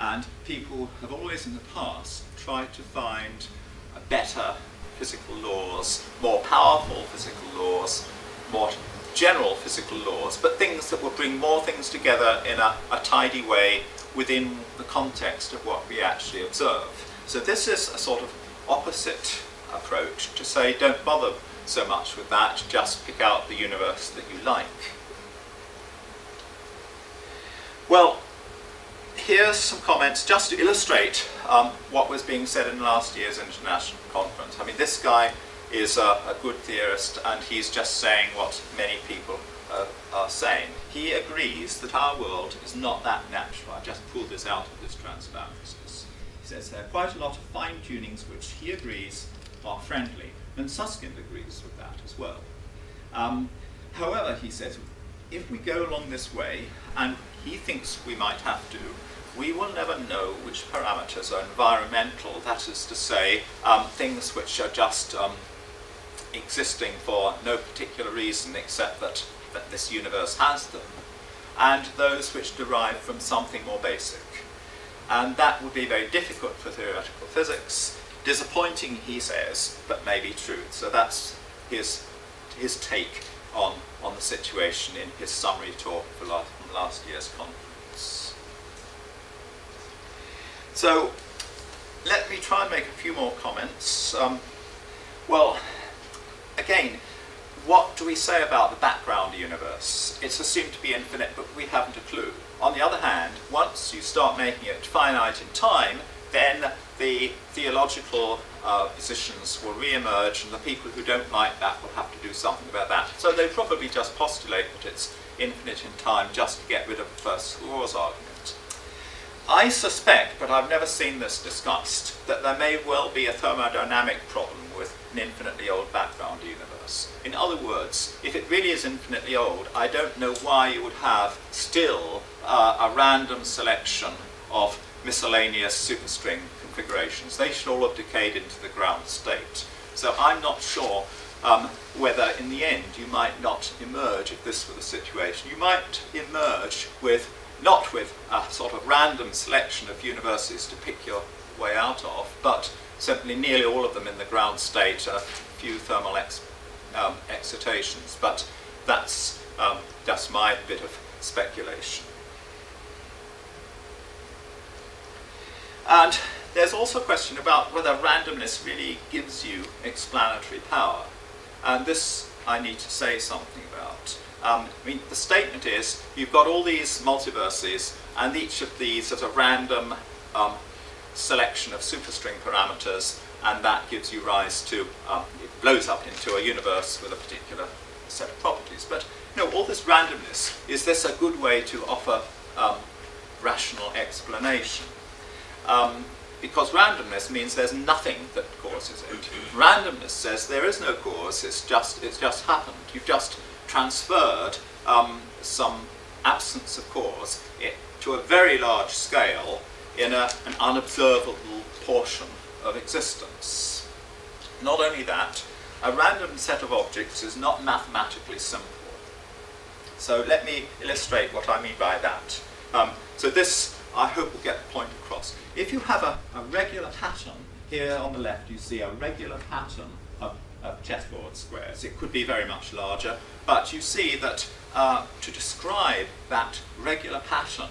And people have always in the past tried to find better physical laws, more powerful physical laws, more general physical laws, but things that will bring more things together in a tidy way within the context of what we actually observe. So this is a sort of opposite approach, to say don't bother so much with that, just pick out the universe that you like. Well, here's some comments just to illustrate what was being said in last year's international conference. I mean, this guy is a good theorist, and he's just saying what many people are saying. He agrees that our world is not that natural. I just pulled this out of this transparencies. He says there are quite a lot of fine-tunings which he agrees are friendly, and Susskind agrees with that as well. However, he says, if we go along this way, and he thinks we might have to, we will never know which parameters are environmental, that is to say, things which are just existing for no particular reason except that this universe has them, and those which derive from something more basic. And that would be very difficult for theoretical physics. Disappointing, he says, but maybe true. So that's his take on the situation in his summary talk from last year's conference. So let me try and make a few more comments. Well, again, what do we say about the background universe? It's assumed to be infinite, but we haven't a clue. On the other hand, once you start making it finite in time, then the theological positions will re-emerge, and the people who don't like that will have to do something about that. So they probably just postulate that it's infinite in time just to get rid of the first scores argument. I suspect, but I've never seen this discussed, that there may well be a thermodynamic problem with an infinitely old background universe. In other words, if it really is infinitely old, I don't know why you would have still a random selection of miscellaneous superstring configurations. They should all have decayed into the ground state. So I'm not sure whether in the end you might not emerge, if this were the situation, you might emerge with not with a sort of random selection of universes to pick your way out of, but simply nearly all of them in the ground state, a few thermal excitations. But that's just my bit of speculation. And there's also a question about whether randomness really gives you explanatory power. And this I need to say something about. I mean, the statement is, you've got all these multiverses, and each of these is a random selection of superstring parameters, and that gives you rise to, it blows up into a universe with a particular set of properties. But, you know, all this randomness, is this a good way to offer rational explanation? Because randomness means there's nothing that causes it. Randomness says there is no cause, it's just happened. You've just transferred some absence of cause to a very large scale in an unobservable portion of existence. Not only that, a random set of objects is not mathematically simple. So let me illustrate what I mean by that. So this, I hope, will get the point across. If you have a regular pattern, here on the left you see a regular pattern of chessboard squares. It could be very much larger, but you see that to describe that regular pattern,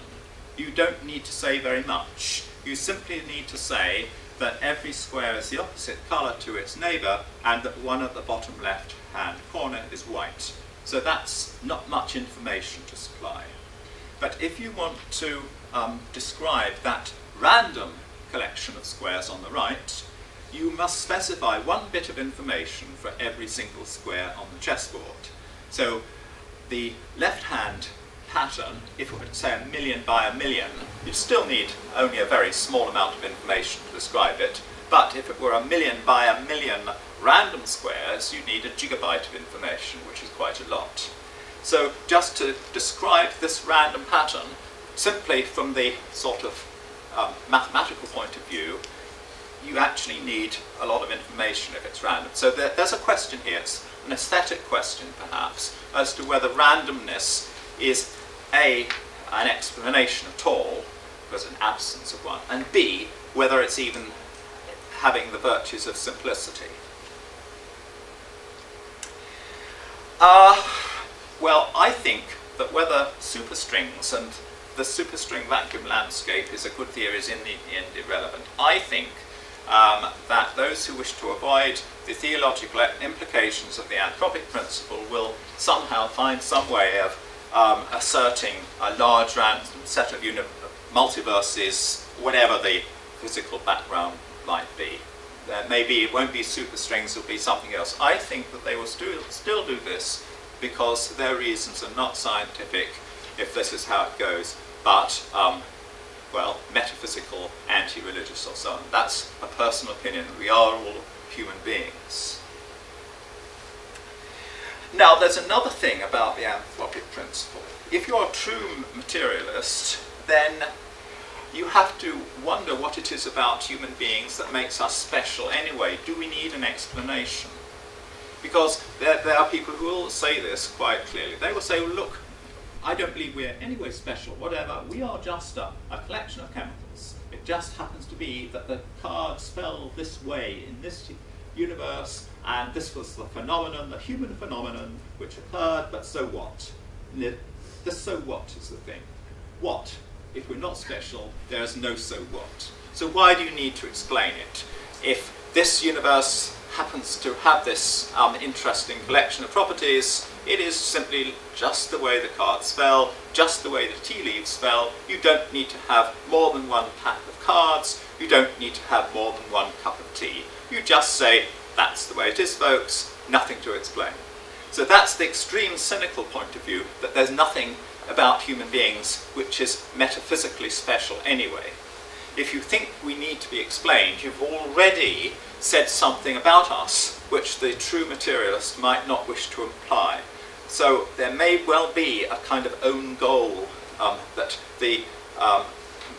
you don't need to say very much. You simply need to say that every square is the opposite colour to its neighbour, and that one at the bottom left-hand corner is white. So that's not much information to supply. But if you want to describe that random collection of squares on the right, you must specify one bit of information for every single square on the chessboard. So the left-hand pattern, if it were to say 1,000,000 by 1,000,000, you'd still need only a very small amount of information to describe it. But if it were 1,000,000 by 1,000,000 random squares, you need a gigabyte of information, which is quite a lot. So just to describe this random pattern, simply from the sort of mathematical point of view, you actually need a lot of information if it's random. So there's a question here, it's an aesthetic question perhaps, as to whether randomness is A, an explanation at all, there's an absence of one, and B, whether it's even having the virtues of simplicity. Well, I think that whether superstrings and the superstring vacuum landscape is a good theory is in the end irrelevant. I think that those who wish to avoid the theological implications of the anthropic principle will somehow find some way of asserting a large random set of multiverses, whatever the physical background might be. Maybe it won't be superstrings, it'll be something else. I think that they will still do this because their reasons are not scientific, if this is how it goes, but well, metaphysical, anti-religious or so on. That's a personal opinion. We are all human beings. Now, there's another thing about the anthropic principle. If you're a true materialist, then you have to wonder what it is about human beings that makes us special anyway. Do we need an explanation? Because there are people who will say this quite clearly. They will say, well, look, I don't believe we're anyway special, whatever. We are just a collection of chemicals. It just happens to be that the cards fell this way in this universe, and this was the phenomenon, the human phenomenon, which occurred, but so what? The so what is the thing. What? If we're not special, there is no so what. So why do you need to explain it? If this universe happens to have this interesting collection of properties, it is simply just the way the cards fell, just the way the tea leaves fell. You don't need to have more than one pack of cards, you don't need to have more than one cup of tea. You just say, that's the way it is, folks, nothing to explain. So that's the extreme cynical point of view, that there's nothing about human beings which is metaphysically special anyway. If you think we need to be explained, you've already said something about us which the true materialist might not wish to imply. So there may well be a kind of own goal that the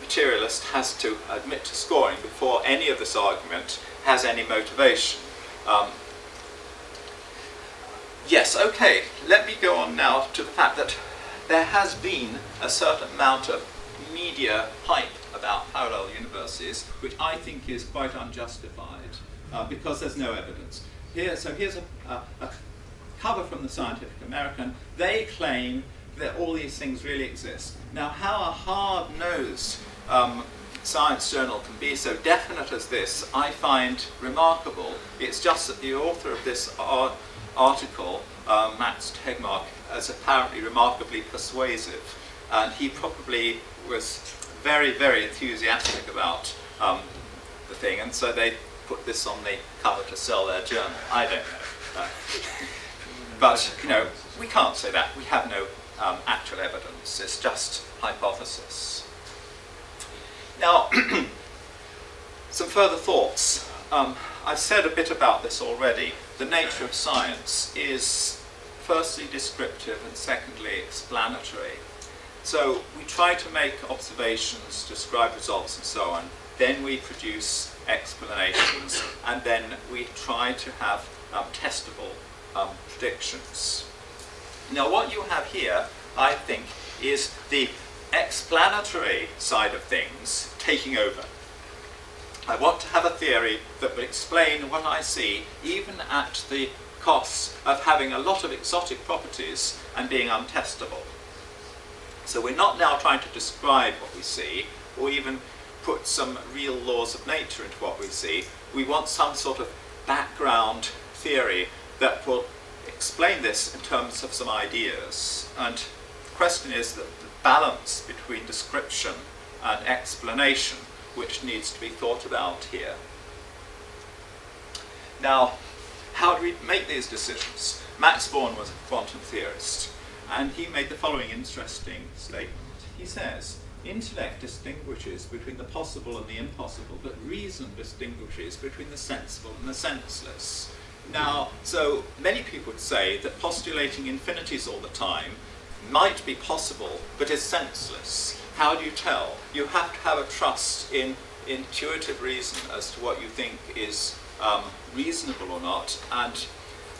materialist has to admit to scoring before any of this argument has any motivation. Yes, okay, let me go on now to the fact that there has been a certain amount of media hype about parallel universes, which I think is quite unjustified, because there's no evidence. Here's a cover from the Scientific American. They claim that all these things really exist. Now, how a hard-nosed science journal can be so definite as this, I find remarkable. It's just that the author of this article, Max Tegmark, is apparently remarkably persuasive, and he probably was very, very enthusiastic about the thing, and so they put this on the cover to sell their journal. I don't know. But, you know, we can't say that. We have no actual evidence. It's just hypothesis. Now, some further thoughts. I've said a bit about this already. The nature of science is firstly descriptive and secondly explanatory. So we try to make observations, describe results and so on, then we produce explanations, and then we try to have testable predictions. Now what you have here, I think, is the explanatory side of things taking over. I want to have a theory that will explain what I see, even at the costs of having a lot of exotic properties and being untestable. So we're not now trying to describe what we see, or even put some real laws of nature into what we see. We want some sort of background theory that will explain this in terms of some ideas. And the question is that the balance between description and explanation, which needs to be thought about here. Now, how do we make these decisions? Max Born was a quantum theorist, and he made the following interesting statement. He says, intellect distinguishes between the possible and the impossible, but reason distinguishes between the sensible and the senseless. Now, so many people would say that postulating infinities all the time might be possible, but is senseless. How do you tell? You have to have a trust in intuitive reason as to what you think is reasonable or not, and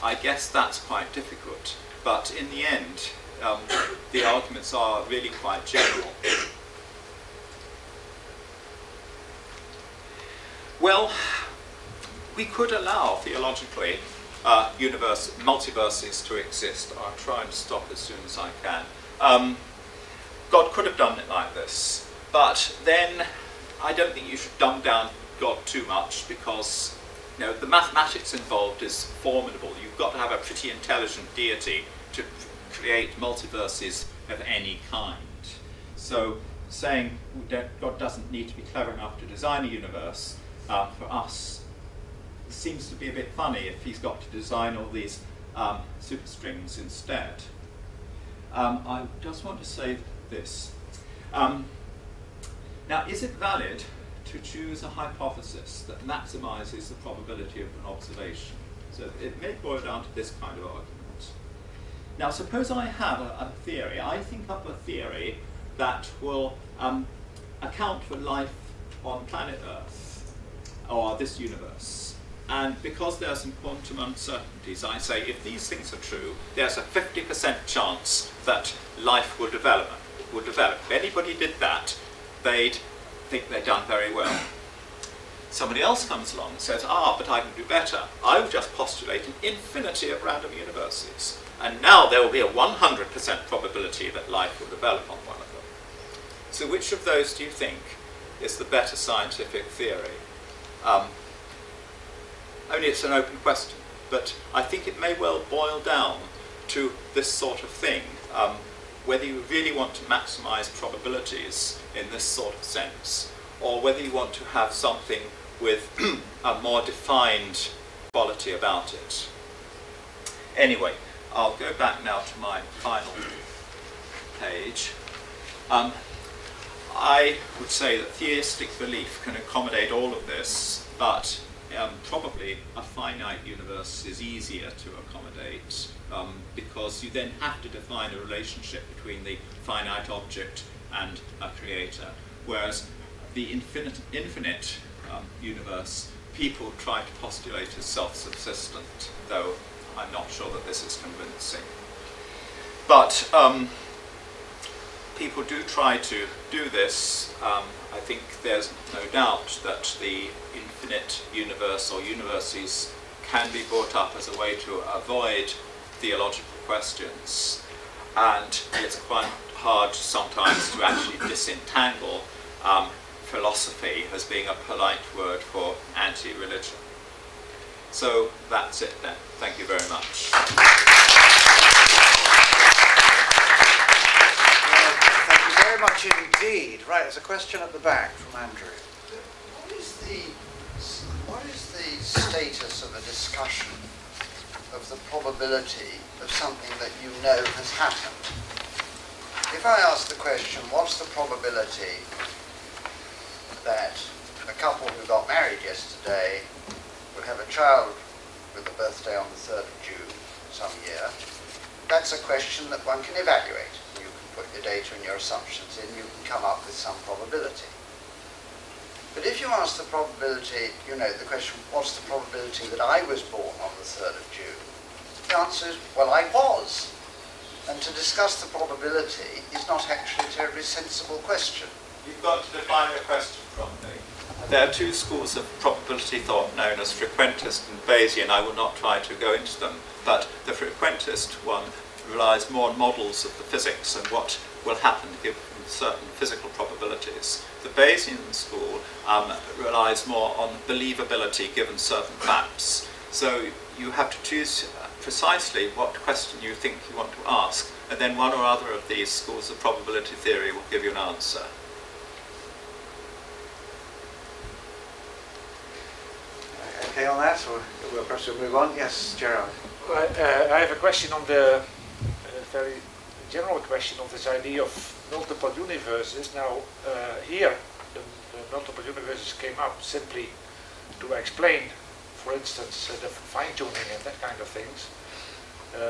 I guess that's quite difficult. But in the end, the arguments are really quite general. Well, we could allow theologically multiverses to exist. I'll try and stop as soon as I can. God could have done it like this, but then I don't think you should dumb down God too much, because you know, the mathematics involved is formidable. You've got to have a pretty intelligent deity to create multiverses of any kind. So saying that God doesn't need to be clever enough to design a universe, for us, seems to be a bit funny if he's got to design all these superstrings instead. I just want to say this. Now, is it valid to choose a hypothesis that maximizes the probability of an observation? So it may boil down to this kind of argument. Now, suppose I have a theory. I think up a theory that will account for life on planet Earth, or this universe. And because there are some quantum uncertainties, I say if these things are true, there's a 50% chance that life will develop. If anybody did that, they'd think they'd done very well. Somebody else comes along and says, but I can do better. I will just postulate an infinity of random universes. And now there will be a 100% probability that life will develop on one of them. So which of those do you think is the better scientific theory? Only it's an open question, but I think it may well boil down to this sort of thing, whether you really want to maximize probabilities in this sort of sense, or whether you want to have something with a more defined quality about it. Anyway, I'll go back now to my final page. I would say that theistic belief can accommodate all of this, but probably a finite universe is easier to accommodate, because you then have to define a relationship between the finite object and a creator, whereas the infinite universe, people try to postulate as self-subsistent, though I'm not sure that this is convincing. But people do try to do this. I think there's no doubt that the infinite universe or universes can be brought up as a way to avoid theological questions, and it's quite hard sometimes to actually disentangle philosophy as being a polite word for anti-religion. So that's it then. Thank you very much. Thank you very much indeed. Right, there's a question at the back from Andrew. What is the status of a discussion of the probability of something that you know has happened? If I ask the question, what's the probability that a couple who got married yesterday will have a child with a birthday on the 3rd of June some year, that's a question that one can evaluate. You can put your data and your assumptions in, you can come up with some probability. But if you ask the probability, the question, what's the probability that I was born on the 3rd of June? The answer is, well, I was. And to discuss the probability is not actually a terribly sensible question. You've got to define your question properly. There are two schools of probability thought known as frequentist and Bayesian. I will not try to go into them, but the frequentist one relies more on models of the physics and what will happen given certain physical probabilities. The Bayesian school relies more on believability given certain facts. So you have to choose precisely what question you think you want to ask, and then one or other of these schools of probability theory will give you an answer. Okay on that, or we'll perhaps move on. Yes, Gerard. I have a question on the very general question of this idea of multiple universes. Now, here the multiple universes came up simply to explain, for instance, the fine-tuning and that kind of things.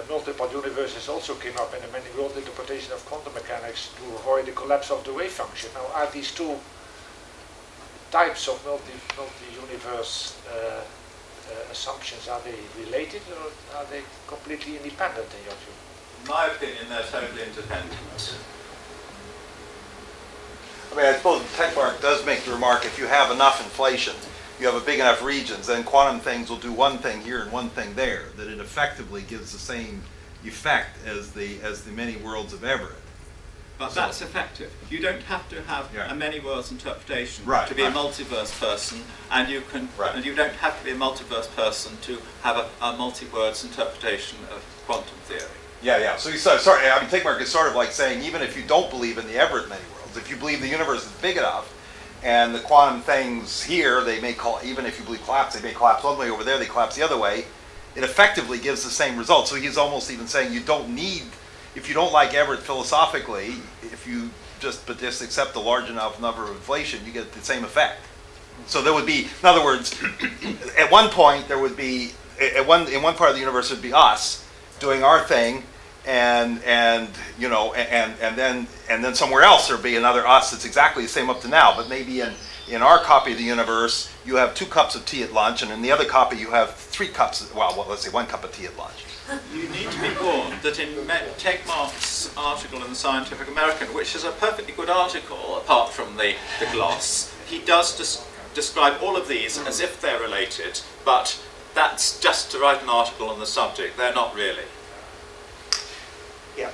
Multiple universes also came up in the many-world interpretation of quantum mechanics to avoid the collapse of the wave function. Now, are these two types of multi-universe assumptions, are they related or are they completely independent in your view? In my opinion, they're totally independent. I mean, I suppose Techmark does make the remark, if you have enough inflation, you have a big enough regions, then quantum things will do one thing here and one thing there, that it effectively gives the same effect as the many worlds of Everett. But so that's effective. You don't have to have a many worlds interpretation to be a multiverse person, and you can and you don't have to be a multiverse person to have a multi-words interpretation of quantum theory. Yeah. So sorry, I mean, Techmark is sort of like saying, even if you don't believe in the Everett many worlds, if you believe the universe is big enough, and the quantum things here, they may call, even if you believe collapse, they may collapse one way, over there they collapse the other way, it effectively gives the same result. So he's almost even saying you don't need, if you don't like Everett philosophically, if you just accept a large enough number of inflation, you get the same effect. So there would be, in other words, at one point there would be, in one part of the universe it would be us doing our thing, and then somewhere else there'd be another us that's exactly the same up to now, but maybe in our copy of the universe you have 2 cups of tea at lunch, and in the other copy you have 3 cups, well let's say 1 cup of tea at lunch. You need to be warned that in Tegmark's article in the Scientific American, which is a perfectly good article apart from the gloss, he does describe all of these as if they're related, but that's just to write an article on the subject. They're not really. Yeah.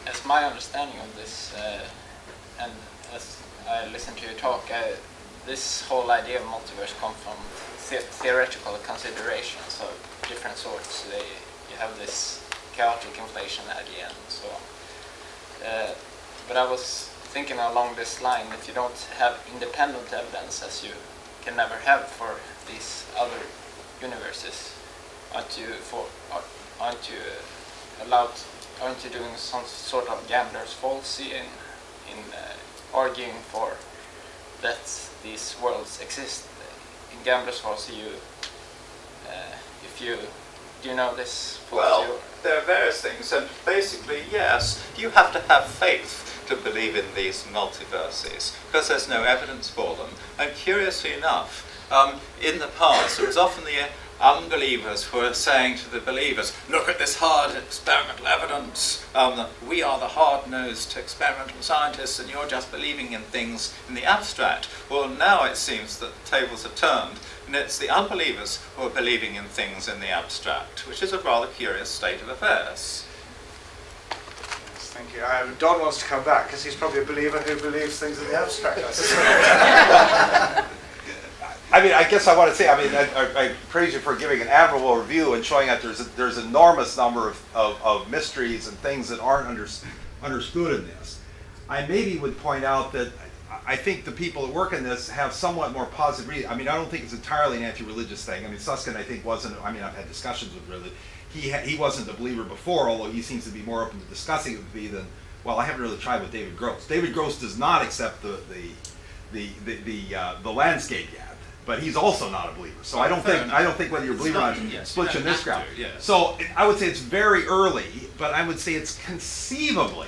As my understanding of this, and as I listened to your talk, this whole idea of multiverse comes from theoretical considerations of different sorts. You have this chaotic inflation idea and so on. But I was thinking along this line, if you don't have independent evidence, as you can never have for these other universes, aren't you doing some sort of gambler's fallacy in arguing for that these worlds exist? In gambler's fallacy, do you know this fallacy? Well, there are various things, and basically, yes, you have to have faith to believe in these multiverses, because there's no evidence for them. And curiously enough, in the past, it was often the unbelievers who were saying to the believers, look at this hard experimental evidence, we are the hard-nosed experimental scientists and you're just believing in things in the abstract. Well, now it seems that the tables are turned, and it's the unbelievers who are believing in things in the abstract, which is a rather curious state of affairs. Yes, thank you. Don wants to come back because he's probably a believer who believes things in the abstract. I mean, I guess I want to say, I mean, I praise you for giving an admirable review and showing that there's an enormous number of mysteries and things that aren't understood in this. I maybe would point out that I think the people that work in this have somewhat more positive reason. I mean, I don't think it's entirely an anti-religious thing. I mean, Susskind, I think, wasn't, I mean, I've had discussions with religion. He wasn't a believer before, although he seems to be more open to discussing it with me than, well, I haven't really tried with David Gross. David Gross does not accept the landscape yet. But he's also not a believer, so I don't think whether you're a believer or not splits you in this ground. Yes. So I would say it's very early, but I would say it's conceivably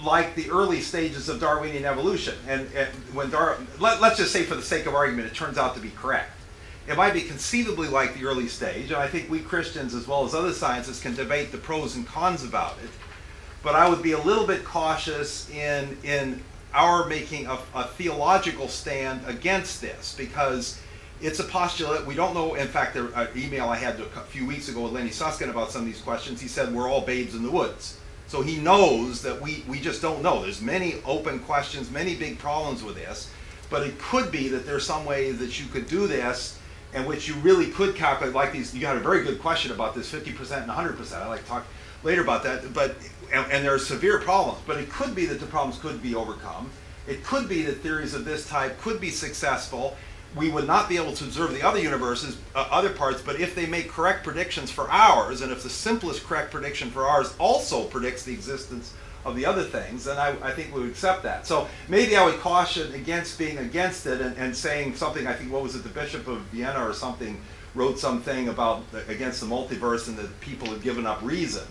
like the early stages of Darwinian evolution. And when let's just say for the sake of argument, it turns out to be correct. It might be conceivably like the early stage, and I think we Christians, as well as other scientists, can debate the pros and cons about it. But I would be a little bit cautious in our making a theological stand against this, because it's a postulate. We don't know. In fact, an email I had a few weeks ago with Lenny Susskind about some of these questions, he said we're all babes in the woods. So he knows that we just don't know. There's many open questions, many big problems with this, but it could be that there's some way that you could do this in which you really could calculate like these. You had a very good question about this 50% and 100%. I'd like to talk later about that, but and there are severe problems, but it could be that the problems could be overcome. It could be that theories of this type could be successful. We would not be able to observe the other universes, other parts, but if they make correct predictions for ours, and if the simplest correct prediction for ours also predicts the existence of the other things, then I think we would accept that. So maybe I would caution against being against it and saying something. I think, what was it, the Bishop of Vienna or something wrote something about against the multiverse and that people have given up reason.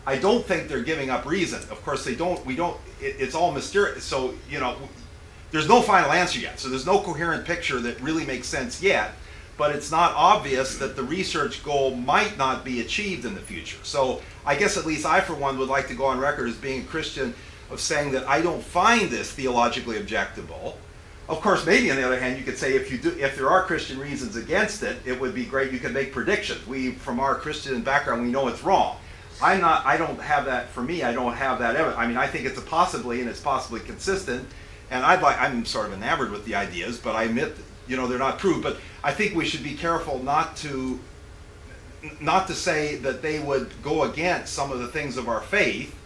I don't think they're giving up reason. Of course, they don't. We don't. It's all mysterious. So there's no final answer yet. So there's no coherent picture that really makes sense yet. But it's not obvious that the research goal might not be achieved in the future. So I guess at least I, for one, would like to go on record as being a Christian of saying that I don't find this theologically objectable. Of course, maybe on the other hand, you could say if there are Christian reasons against it, it would be great. You could make predictions. We, from our Christian background, we know it's wrong. I don't have that. For me, I don't have that evidence. I mean, I think it's and it's possibly consistent, and I'm sort of enamored with the ideas, but I admit they're not proved. But I think we should be careful not to say that they would go against some of the things of our faith.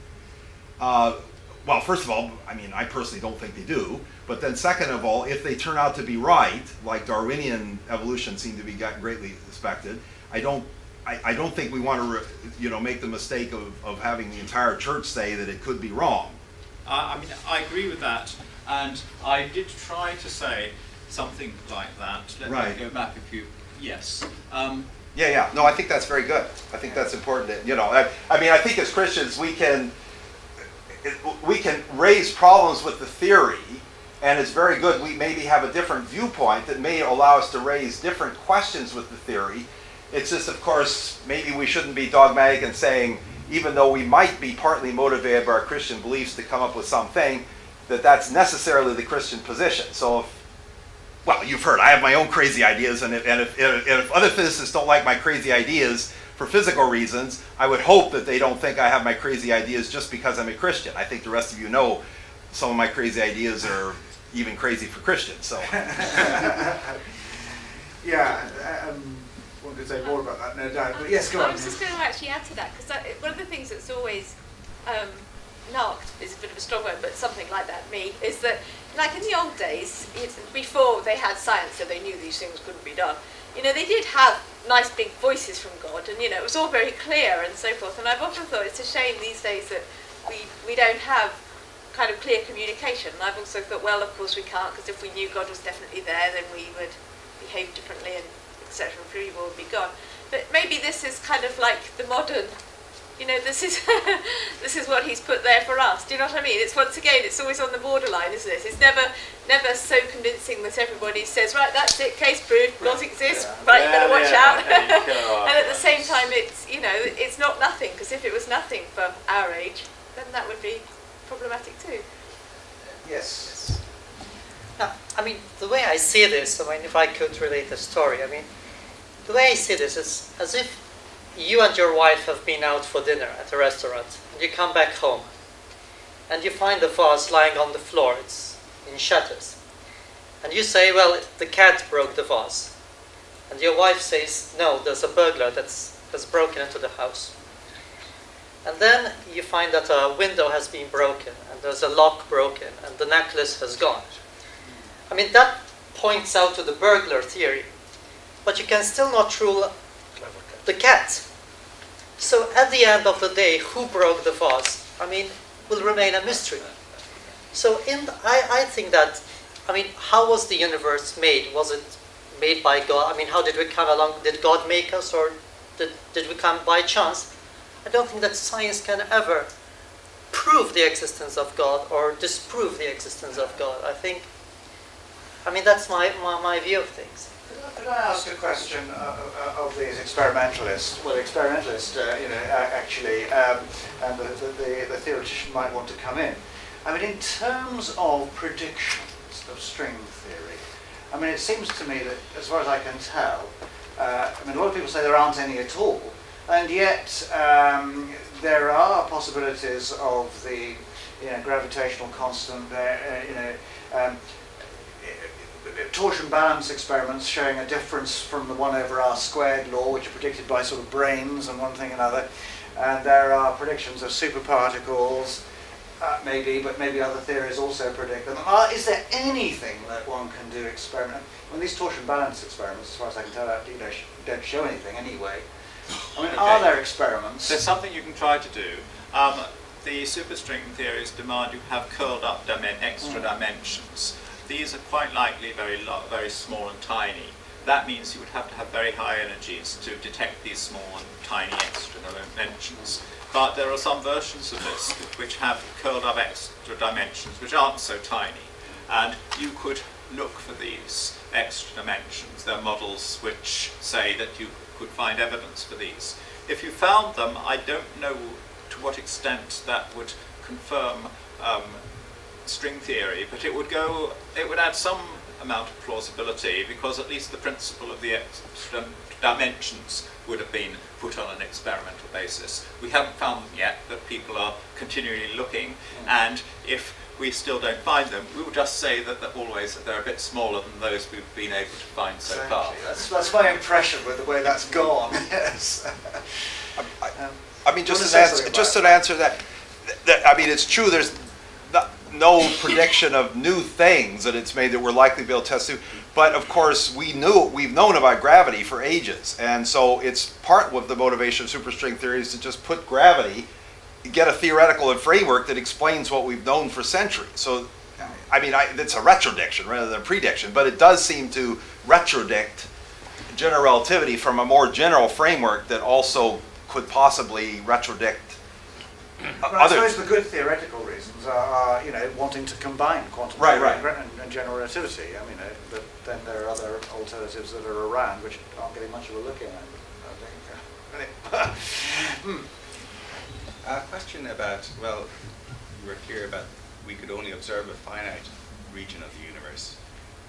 Well, first of all, I mean, I personally don't think they do. But then second of all, if they turn out to be right, like Darwinian evolution seemed to be greatly suspected, I don't think we want to, make the mistake of having the entire church say that it could be wrong. I mean, I agree with that, and I did try to say something like that. Let me go back a few. Yes. Yeah. No, I think that's very good. I think that's important. I mean, I think as Christians we can raise problems with the theory, and it's very good. We maybe have a different viewpoint that may allow us to raise different questions with the theory. It's just, of course, maybe we shouldn't be dogmatic and saying, even though we might be partly motivated by our Christian beliefs to come up with something, that's necessarily the Christian position. So, you've heard, I have my own crazy ideas, and if other physicists don't like my crazy ideas for physical reasons, I would hope that they don't think I have my crazy ideas just because I'm a Christian. I think the rest of you know some of my crazy ideas are even crazy for Christians. So. Yeah. One could say more about that, no doubt. But yes, go on. I was just going to actually add to that, because one of the things that's always narked is a bit of a strong word, but something like that, is that, like in the old days, before they had science, so they knew these things couldn't be done, they did have nice big voices from God, and, it was all very clear and so forth, and I've often thought it's a shame these days that we don't have kind of clear communication, and I've also thought, well, of course we can't, because if we knew God was definitely there, then we would behave differently, and etc., free will would be gone. But maybe this is kind of like the modern, this is this is what he's put there for us. Do you know what I mean? It's once again, it's always on the borderline, isn't it? It's never so convincing that everybody says, right, that's it, case proved, God exists, right, you better watch out. And at the same time, it's it's not nothing, because if it was nothing for our age, then that would be problematic too. Yes. Now, the way I see this, if I could relate a story, the way I see this is as if you and your wife have been out for dinner at a restaurant, and you come back home, and you find the vase lying on the floor, it's in shatters. And you say, well, the cat broke the vase. And your wife says, no, there's a burglar that's broken into the house. And then you find that a window has been broken, and there's a lock broken, and the necklace has gone. That points out to the burglar theory, but you can still not rule the cat. So at the end of the day, who broke the vase, will remain a mystery. So I think that, how was the universe made? Was it made by God? How did we come along? Did God make us, or did we come by chance? I don't think that science can ever prove the existence of God or disprove the existence of God. That's my view of things. Could I ask a question of these experimentalists? Well, experimentalists, actually, and the theoretician might want to come in. In terms of predictions of string theory, it seems to me that, as far as I can tell, a lot of people say there aren't any at all, and yet there are possibilities of the gravitational constant there, torsion balance experiments showing a difference from the 1/r² law, which are predicted by sort of brains and one thing and another. And there are predictions of superparticles, maybe, but maybe other theories also predict them. Is there anything that one can do experiment? These torsion balance experiments, as far as I can tell, don't show anything anyway. Okay. Are there experiments? There's something you can try to do. The superstring theories demand you have curled up extra dimensions. These are quite likely very small and tiny. That means you would have to have very high energies to detect these small and tiny extra dimensions. But there are some versions of this which have curled up extra dimensions which aren't so tiny. And you could look for these extra dimensions. There are models which say that you could find evidence for these. If you found them, I don't know to what extent that would confirm string theory, but it would add some amount of plausibility, because at least the principle of the extra dimensions would have been put on an experimental basis. We haven't found them yet, but people are continually looking, and if we still don't find them, we will just say that they're a bit smaller than those we've been able to find so far. That's my impression with the way that's gone. Yes. Just to answer that, it's true. There's no prediction of new things that it's made that we're likely to be able to test through. But of course, we've known about gravity for ages, and so it's part of the motivation of superstring theory is to just put gravity, get a theoretical framework that explains what we've known for centuries. So, it's a retrodiction rather than a prediction, but it does seem to retrodict general relativity from a more general framework that also could possibly retrodict. I suppose the good theoretical reasons are wanting to combine quantum theory and general relativity. But then there are other alternatives that are around which aren't getting much of a look in. I think. A question about, well, you were clear about we could only observe a finite region of the universe,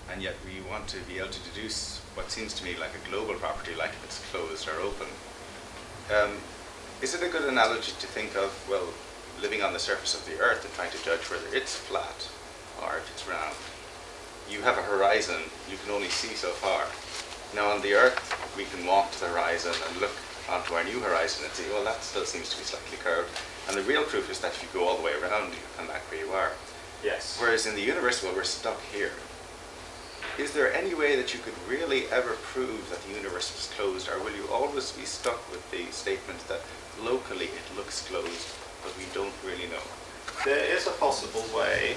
and yet we want to be able to deduce what seems to me like a global property, like if it's closed or open. Is it a good analogy to think of, well, living on the surface of the Earth and trying to judge whether it's flat or if it's round? You have a horizon, you can only see so far. Now on the Earth, we can walk to the horizon and look onto our new horizon and see, well, that still seems to be slightly curved. And the real proof is that if you go all the way around, you come back where you are. Yes. Whereas in the universe, well, we're stuck here. Is there any way that you could really ever prove that the universe was closed, or will you always be stuck with the statement that locally it looks closed, but we don't really know? There is a possible way.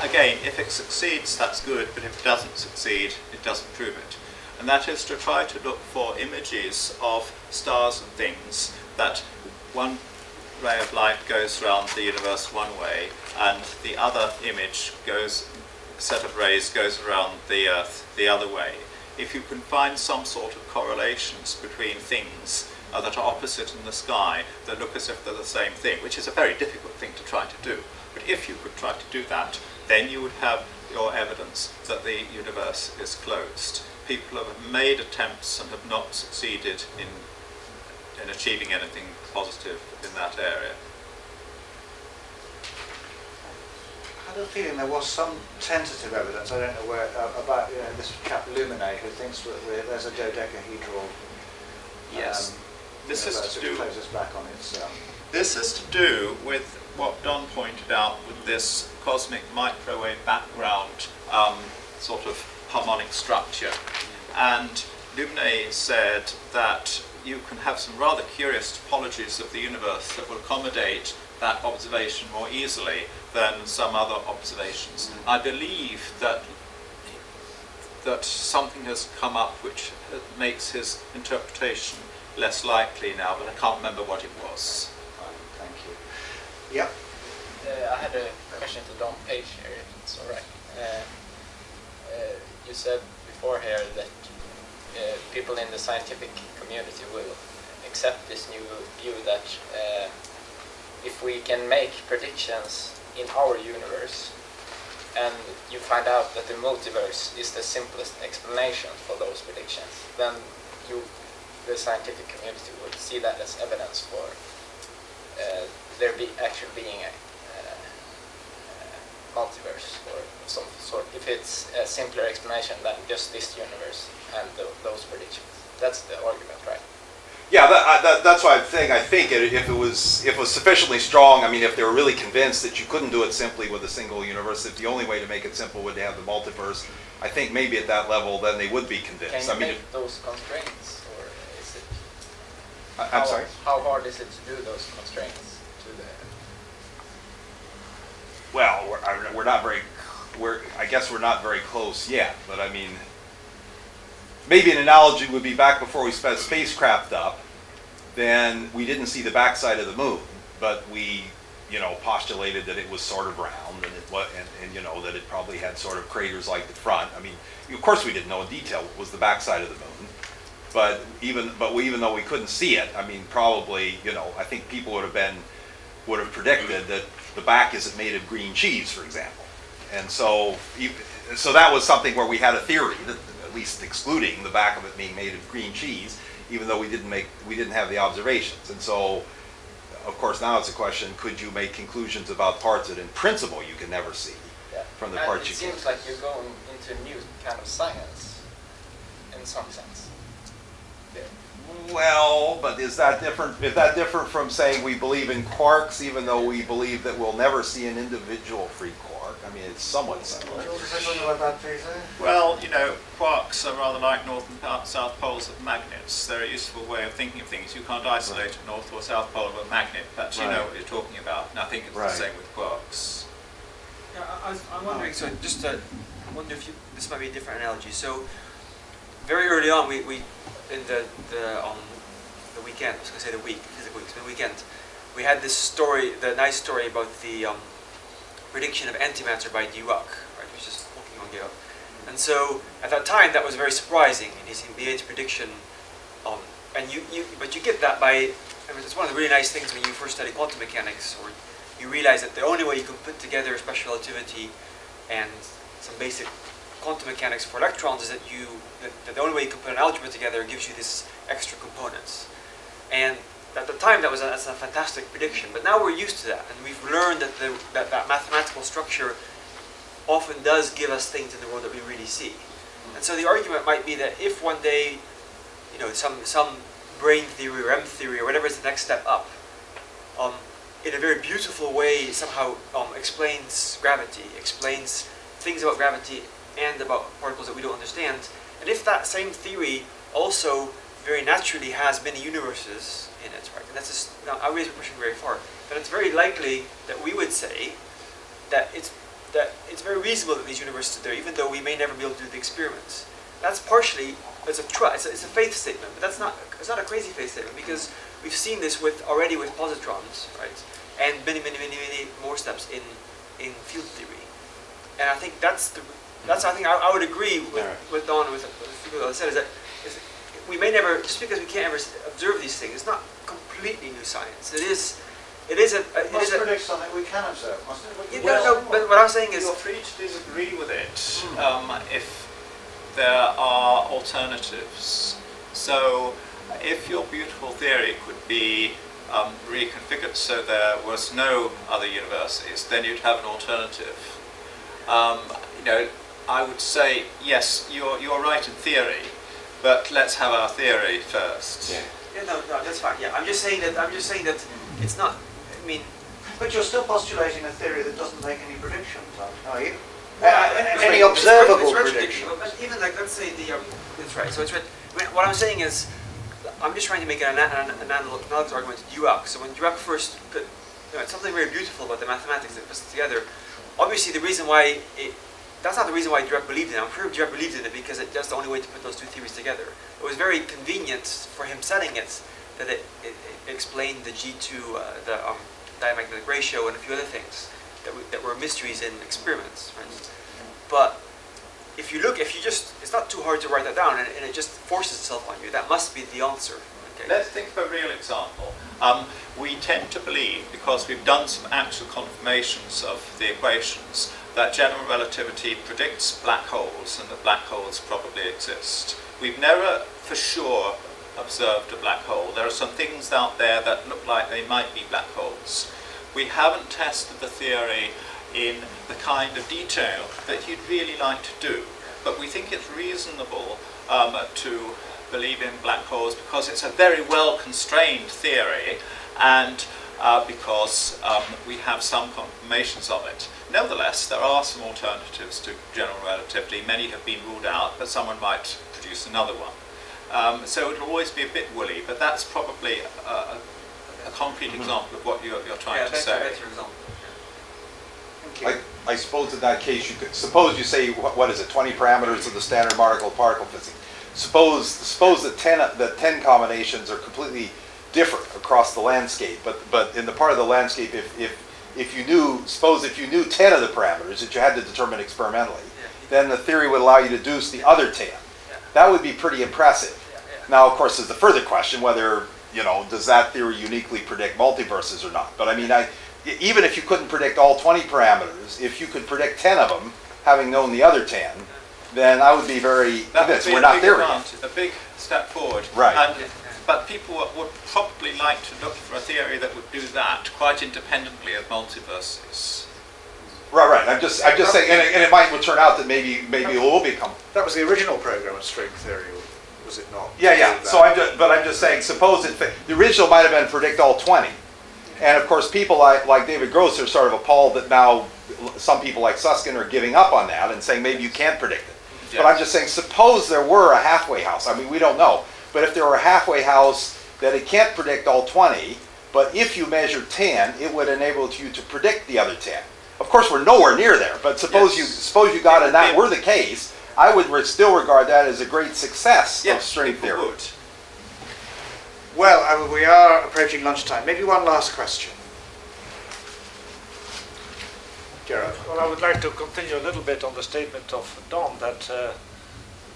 Again, if it succeeds, that's good, but if it doesn't succeed, it doesn't prove it. And that is to try to look for images of stars and things that one ray of light goes around the universe one way, and the other image set of rays goes around the Earth the other way. If you can find some sort of correlations between things that are opposite in the sky that look as if they're the same thing, which is a very difficult thing to try to do. But if you could try to do that, then you would have your evidence that the universe is closed. People have made attempts and have not succeeded in achieving anything positive in that area. I had a feeling there was some tentative evidence, I don't know where, about this chap Luminae who thinks that there's a dodecahedral Yes. This is universe to which do. closes back on its... This is to do with what Don pointed out with this cosmic microwave background sort of harmonic structure. And Luminae said that you can have some rather curious topologies of the universe that will accommodate that observation more easily than some other observations. I believe that something has come up which makes his interpretation less likely now, but I can't remember what it was. Thank you. Yep. I had a question to Don Page here, if it's all right. You said before here that people in the scientific community will accept this new view that if we can make predictions in our universe and you find out that the multiverse is the simplest explanation for those predictions, then the scientific community would see that as evidence for there actually being a multiverse or some sort, if it's a simpler explanation than just this universe and those predictions. That's the argument, right? Yeah, that's why I think if it was sufficiently strong, I mean, if they were really convinced that you couldn't do it simply with a single universe, if the only way to make it simple would have the multiverse, I think maybe at that level then they would be convinced. Can you make those constraints, or is it? I'm sorry? How hard is it to do those constraints to the? Well, I guess we're not very close yet, but I mean, maybe an analogy would be back before we sped spacecraft up, then we didn't see the backside of the moon, but we, postulated that it was sort of round and that it probably had sort of craters like the front. I mean, of course we didn't know in detail what was the backside of the moon, but even though we couldn't see it, I mean, probably, I think people would have predicted that the back isn't made of green cheese, for example. And so that was something where we had a theory that, at least excluding the back of it being made of green cheese, even though we didn't have the observations. And so, of course, now it's a question: could you make conclusions about parts that, in principle, you can never see from the parts you can? It seems like you're going into a new kind of science, in some sense. Yeah. Well, but is that different? Is that different from saying we believe in quarks, even though we believe that we'll never see an individual free quark? I mean, it's somewhat similar. Do you want to say something about that, Peter? Well, quarks are rather like north and south poles of magnets. They're a useful way of thinking of things. You can't isolate a north or south pole of a magnet, but you know what you're talking about. And I think it's the same with quarks. Yeah, I'm wondering, so just I wonder if this might be a different analogy. So, very early on, we in the weekend, I was going to say the week, physical week, the weekend, we had this story, the nice story about the prediction of antimatter by Dirac, right, which is walking on Gale. And so at that time, that was very surprising, and he made a prediction, but you get that by, it's one of the really nice things when you first study quantum mechanics, or you realize that the only way you can put together special relativity and some basic quantum mechanics for electrons is that the only way you can put an algebra together gives you these extra components. And at the time, that's a fantastic prediction. But now we're used to that, and we've learned that that mathematical structure often does give us things in the world that we really see. And so the argument might be that if one day, some brain theory or M theory or whatever is the next step up, in a very beautiful way, somehow explains gravity, explains things about gravity and about particles that we don't understand. And if that same theory also very naturally has many universes in it, right? And that's just, now I raise the question very far, but it's very likely that we would say that it's very reasonable that these universes are there, even though we may never be able to do the experiments. That's partially, it's a faith statement, but it's not a crazy faith statement, because we've seen this already with positrons, right? And many more steps in field theory. And I think I would agree with Don, with what I said, is that we may never, just because we can't ever observe these things, it's not completely new science. It is predict something we can observe, mustn't it? No, but what I'm saying is, you're free to disagree with it if there are alternatives. So if your beautiful theory could be reconfigured so there was no other universes, then you'd have an alternative. I would say, yes, you're right in theory, but let's have our theory first. Yeah, no, that's fine. Yeah, I'm just saying that it's not. I mean, but you're still postulating a theory that doesn't make any predictions, are you? Any Any observable it's prediction? But even like, let's say that's right. So it's right. I mean, what I'm saying is, I'm just trying to make an analogous argument to Dirac. So when Dirac first put something very beautiful about the mathematics that puts it together, obviously the reason why that's not the reason why Dirac believed in it. I'm sure Dirac believed in it because that's the only way to put those two theories together. It was very convenient for him setting it that it explained the G2, the diamagnetic ratio, and a few other things that were mysteries in experiments. Right? But if you just, it's not too hard to write that down, and it just forces itself on you. That must be the answer. Okay? Let's think of a real example. We tend to believe, because we've done some actual confirmations of the equations, that general relativity predicts black holes and that black holes probably exist. We've never for sure observed a black hole. There are some things out there that look like they might be black holes. We haven't tested the theory in the kind of detail that you'd really like to do, but we think it's reasonable to believe in black holes because it's a very well constrained theory, and because we have some confirmations of it. Nevertheless, there are some alternatives to general relativity. Many have been ruled out, but someone might produce another one. So it'll always be a bit woolly, but that's probably a concrete example of what you're trying to say. That's your example. I suppose in that case, you could suppose you say what is it, 20 parameters of the standard particle physics. Suppose that 10 combinations are completely different across the landscape, but in the part of the landscape, if you knew 10 of the parameters that you had to determine experimentally, then the theory would allow you to deduce the other 10. That would be pretty impressive. Now, of course, there's the further question whether, does that theory uniquely predict multiverses or not? But I mean, even if you couldn't predict all 20 parameters, if you could predict 10 of them, having known the other 10, then I would be very convinced. We're not there yet. A big step forward. Right. But people would probably like to look for a theory that would do that quite independently of multiverses. Right. I'm just saying, and it might turn out that maybe it will become. That was the original program of string theory, was it not? Yeah. So I'm just saying, suppose the original might have been predict all 20, and of course people like David Gross are sort of appalled that now some people like Susskind are giving up on that and saying maybe you can't predict it. Yes. But I'm just saying, suppose there were a halfway house. I mean, we don't know. But if there were a halfway house that it can't predict all 20, but if you measure 10, it would enable you to predict the other 10. Of course, we're nowhere near there, but suppose you got it and that were the case, I would still regard that as a great success of string theory. Well, we are approaching lunchtime. Maybe one last question. Gerard. Well, I would like to continue a little bit on the statement of Don that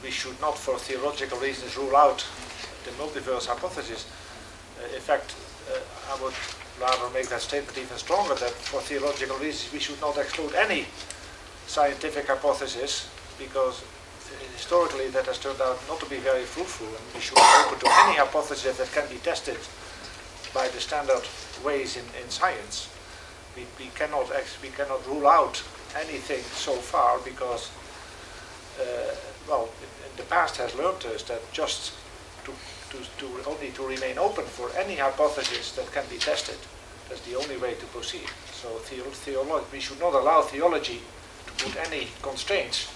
we should not, for theological reasons, rule out the multiverse hypothesis. In fact, I would rather make that statement even stronger, that for theological reasons we should not exclude any scientific hypothesis, because historically that has turned out not to be very fruitful, and we should be open to any hypothesis that can be tested by the standard ways in science. We cannot rule out anything so far, because the past has learned us that just to remain open for any hypothesis that can be tested as the only way to proceed. So we should not allow theology to put any constraints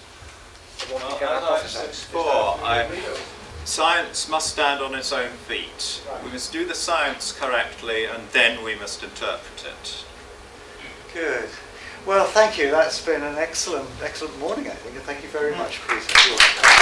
on what we can As I said hypothesize. before, science must stand on its own feet. We must do the science correctly, and then we must interpret it. Good. Well, thank you. That's been an excellent morning, I think, and thank you very much, Peter.